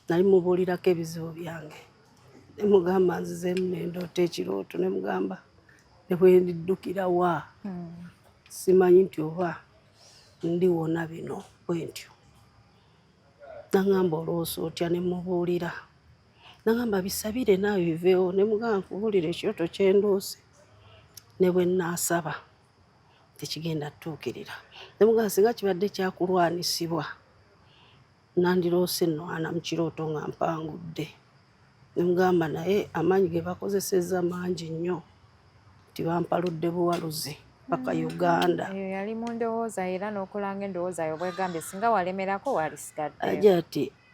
Nali mubuulirako ebizibu byange. Ne mugamba nzizeemu ne ndoota ekirooto ne mugamba ne bwe ndiddukira wa simanyi nti oba ndiwona bino bwe ntyo. N'aŋŋamba olowooza otya ne mubuulira. N'aŋŋamba bisabire naawe biveewo ne mugamba nkubuulire ekyoto kye ndoose ne bwe nnaasaba tekigenda ttuukirira. Ne mugamba singa kibadde kyakulwanisibwa nandiroose nno mu kirooto nga mpangudde. Ne mugamba naye amaanyi ge bakozesezza mangi nnyo nti bampaludde buwaluzi paka Uganda.
Eyo yali mu ndowooza era n'okulanga endowooza yo bwegambye singa walemerako walisigadde.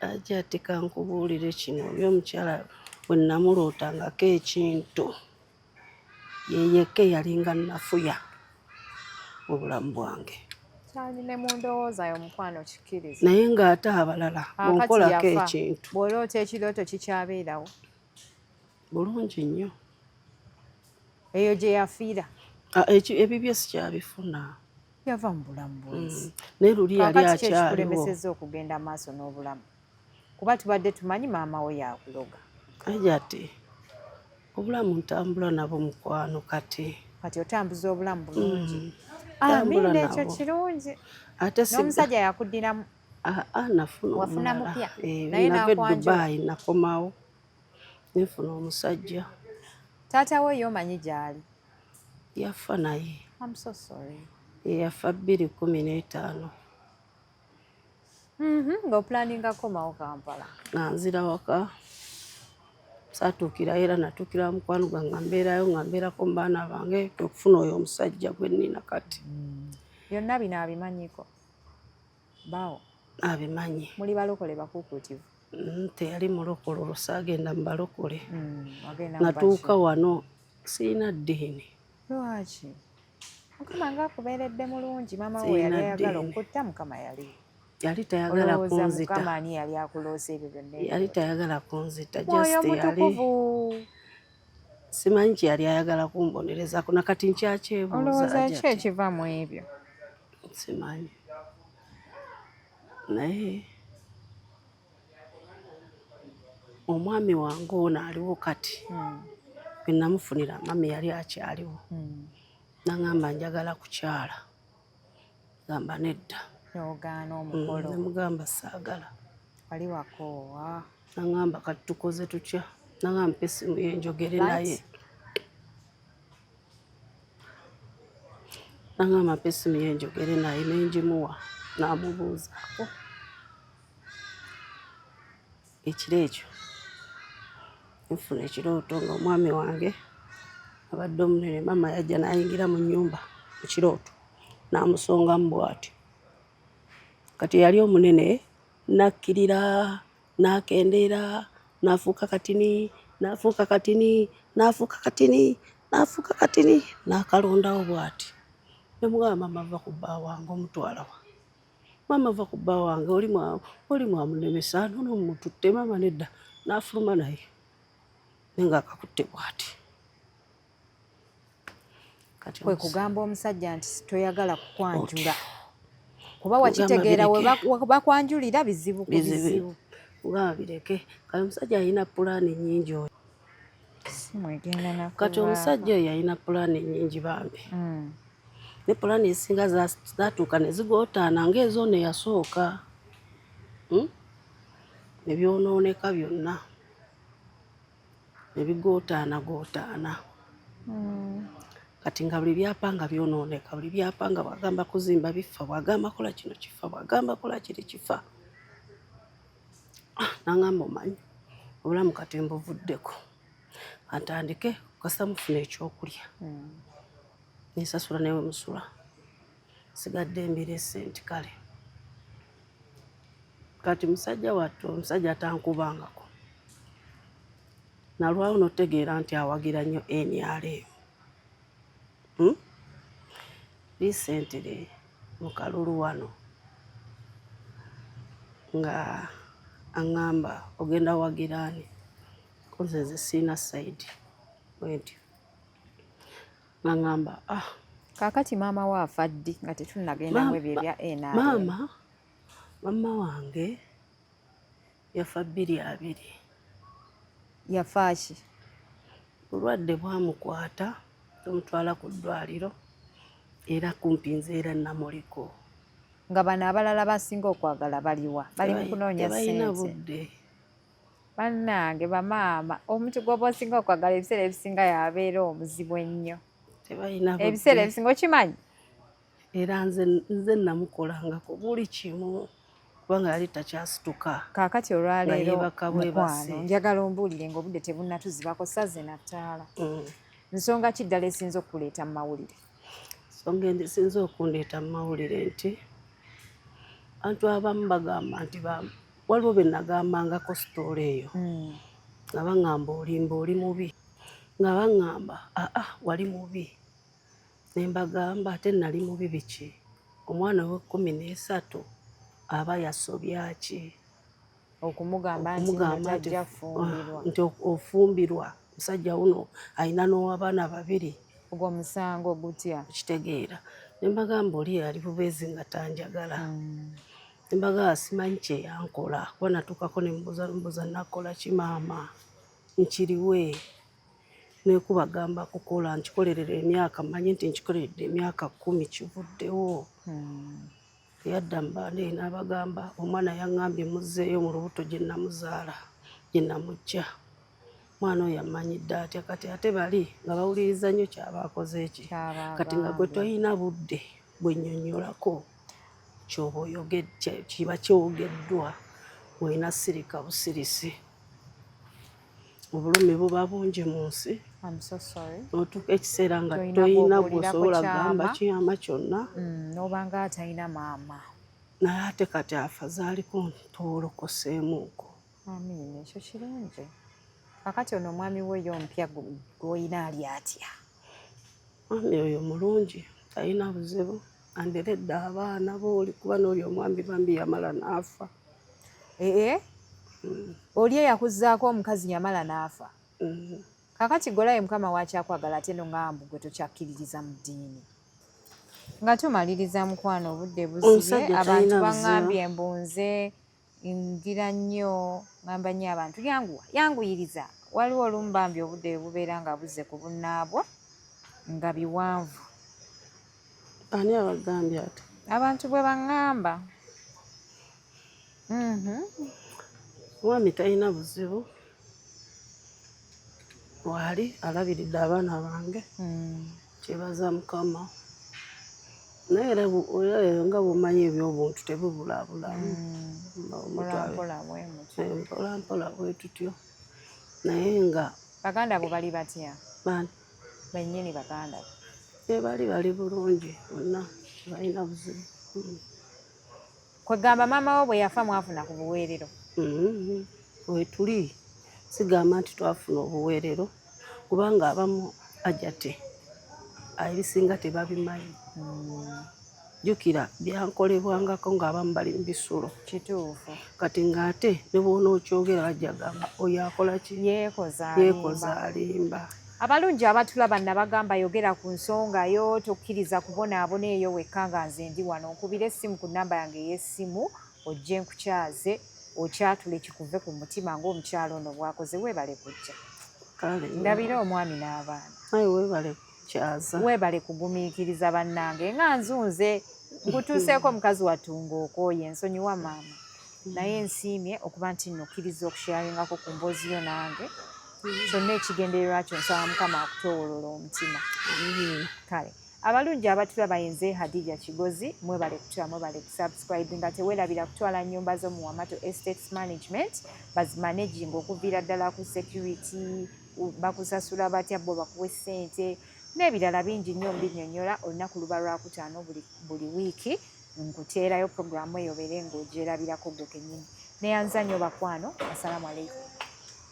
Hajjati kankubuulire kino oyo omukyala bwe namulootangako ekintu yeyekka yalinga nafuya obulamu bwange.
Kyali ne mu ndowooza yo mukwano kikkiriza.
Naye ng'ate abalala bw'onkolako ekintu.
Bw'oloota ekirooto kikyabeerawo.
Bulungi nnyo.
Eyo gye yafiira.
Ebibye sikyabifuna.
Yava mu bulamu bwezi.
Naye luli yali akyaliwo.
Kaakati kyekikulembesezza okugenda maaso n'obulamu. Kuba tubadde tumanyi maama we yakuloga.
Hajjati obulamu ntambula nabo mukwano kati.
Kati otambuza obulamu bulungi. Amina ekyo kirungi. N'omusajja yakuddiramu.
Nafuna
wafuna mupya.
Naye nakwanjula. Dubai nakomawo. Nifuna omusajja.
Taata we y'omanyi gy'ali?
Yafa naye.
I'm so sorry.
Yafa 2015.
Ng'opulaninga komawo Kampala.
Nanzira waka saatuukira era natuukira mukwano gwange nga mbeerayo nga mbeerako mu baana bange okufuna oyo omusajja gwe nnina kati.
Byonna bino abimanyiko? Baawo
Abimanyi.
muli balokole bakuukutivu?
Teyali mulokole olwo saagenda mu balokole.
Wagenda
Natuuka wano siina ddiini.
Lwaki? Mukama ng'akubeeredde mulungi. Maama we yali ayagala okutta, Mukama yali
tayagala kunzita.
Mukama ani yali akuloosa ebyo byonna?
Yali tayagala kunzita.
Mwoyo mutukuvu.
Simanyi kyeyali ayagala kumbonerezako nakati nkyakyebuuza.
Olowooza ki ekiva mu ebyo?
Simanyi. Naye omwami wange ono aliwo kati. Bwe namufunira mami yali akyaliwo. Naŋŋamba njagala kukyala. Gamba nedda.
N'ogaana omukolo.
Namugamba saagala.
Wali wakoowa.
Naŋŋamba kati tukoze tutya. Naŋŋamba mpa essimu ye njogere naye. Naŋŋamba mpa essimu ye njogere naye ne ngimuwa n'amubuuzaako. Ekiro ekyo nfuna ekirooto nga omwami wange abadde omunene. Mama yajja n'ayingira mu nnyumba mu kirooto n'amusongamu bw'atyo. Kati yali omunene nakkirira n'akendeera n'afuuka katini n'afuuka katini n'afuuka katini n'afuuka katini n'akalondawo bw'ati. Ne mugamba mama va ku bba wange omutwala wa. Mama va ku bba wange oli mwamunemesa nono mututte. Mama nedda n'afuluma naye nga akakutte bw'ati.
Kwe kugamba omusajja nti toyagala kukwanjula kuba wakitegeera we bakwanjulira bizibu ku bizibu.
Kugamba bireke. Kati omusajja alina pulaani nnyingi oyo.
Simwegenda nakubaako.
Kati omusajja oyo alina pulaani nnyingi bambi. Ne pulaani ezisinga zaatuuka ne zigootaana ng'ezoono eyasooka. Ne byonooneka byonna. Ne bigootaana. Kati nga buli byapanga byonooneka, buli byapanga bw'agamba kuzimba bifa, bw'agamba kola kino kifa, bw'agamba kola kiri kifa. N'aŋŋamba omanyi obulamu kati mbuvuddeko. Atandike kukasa mufuna ekyokulya. Nsasula newe musula. Sigadde mbira essenti kale. Kati musajja wattu omusajja atankubangako. Nalwawo n'otegeera nti awagira nnyo NRM. Recently mu kalulu wano nga aŋŋamba ogenda wagira ani. Nze nze siina sayidi bwentyo. N'aŋŋamba
Kaakati maama we afa ddi nga tetunnagenda mu ebyo ebya NRM?
Mama wange yafa 2020.
Yafa ki?
Obulwadde bwamukwata tumutwala ku ddwaliro era kumpi nze era namuliko.
Nga bano abalala basinga okwagala baliwa? Bali mu kunoonya ssente.
Tebalina budde.
Bannange bamaama omuntu gw'oba osinga okwagala ebiseera ebisinga yabeera omuzibu ennyo.
Tebalina budde.
Ebiseera ebisinga okimanyi?
Era nze namukolangako buli kimu kubanga yali takyasituka.
Kaakati olwaleero mukwano njagala ombuulire ng'obudde tebunnatuzibako sazze na ttaala. Nsonga ki ddala esinza okuleeta mu mawulire?
Ensonga esinza okundeeta mu mawulire nti abantu abamu bagamba nti waliwo be nagambangako sitoola eyo nga baŋŋamba olimba oli mubi, nga baŋŋamba wali mubi. Ne mbagamba ate nali mubi biki? Omwana we 13 aba yasobya ki?
Okumugamba nti tajja fumbirwa.
Nti ofumbirwa musajja wuno alina n'ow'abaana 2.
Ogwo musango gutya?
Kitegeera. Ne mbagamba oli yali bubeezi nga tanjagala. Ne mbagamba simanyi kye yankola kuba natuukako ne mbuuza nakola ki maama nkiriwe. Nekubagamba kukola nkikolerera emyaka mmanyi nti nkikoleredde emyaka 10 kivuddewo. Yadda mbande n'abagamba omwana yaŋŋambye muzzeeyo mu lubuto gye namuzaala gye namujja. Mwana oyo amanyidde atya kati ate bali nga bawuliriza nnyo kyaba akoze eki. Kati nga gwe toyina budde bwennyonnyolako kyoba oyogedde kiba kyogeddwa olina sirika busirisi. obulumi buba bungi mu nsi.
I'm so sorry.
Otuuka ekiseera nga toyina gw'osobola kugamba kiyama kyonna.
N'obanga atalina maama.
Naye ate kati afa zaaliko ntolokoseemuuko.
Amiina, ekyo kirungi. Kakati ono omwami we yo mpya gw'oyina ali atya?
Mwami oyo mulungi, talina buzibu. Anderedde abaana booli kuba n'oli omwami bambi yamala n'afa.
Oli eyakuzzaako omukazi yamala n'afa. Kakati golayo Mukama wakyakwagala ate n'ongamba gwe tokyakkiririza mu ddiini. Nga tumaliriza mukwano obudde buzibye, abantu baŋŋambye embunze ngira nnyo, ŋŋamba nnyo abantu yanguyiriza. Waliwo olumu bambi obudde bubeera nga buzze ku bunnaabwo nga biwanvu.
Ani abagambye ate?
Abantu bwe baŋŋamba.
Mwami talina buzibu. Waali alabiridde abaana bange. Kyebaza Mukama. Naye era nga bw'omanyi eby'obuntu tebubulaabulamu. Mpolampola bwe tutyo. Naye nga
baganda bo bali batya?
Bani?
Bennyini baganda bo.
Bali bulungi bonna, balina buzibu.
Kwegamba maama wo bwe yafa mwafuna ku buweerero?
Wetuli sigamba nti twafuna obuweerero kubanga abamu ajate ebisinga tebabimanyi. Jjukira byankolebwangako ng'abamu bali mu bisulo.
Kituufu.
Kati ng'ate ne bw'onookyogera bajja gamba oyo akola ki? Yeekoza alimba.
Abalungi abatulaba nabagamba yogera ku nsonga yo, tokkiriza kubonaabona eyo wekka nga nze ndi wano. Nkubira essimu ku nnamba yange ey'essimu ojje nkukyaze okyatule kikuve ku mutima ng'omukyalo ono bw'akoze. Weebale kujja. Ndabira omwami n'abaana.
Naye weebale kukyaza.
Weebale kugumiikiriza bannange nga nzunze nkutuuseeko mukazi wattunga okooye ensonyiwa maama. Naye nsiimye okuba nti nnokkiriza okusharingako ku mboozi yo nange. Kyonna ekigendererwa kyo nsaba Mukama akutoowolola omutima. Kale abalungi abatulaba yenze Hadija Kigozi, mwebale kutula, mwebale kusubscribe nga teweerabira kutwala nnyumba zo mu Wamato Estates Management bazimanaging okuviira ddala ku security, bakusasula batya bo bakuwe ssente n'ebirala bingi nnyo mbinnyonnyola olunaku luba Lwakutaano buli wiiki. Nkuteerayo programu eyo obeere ng'ogyerabirako gwe kennyini. Neyanza nnyo bakwano. Assalamu alaikum.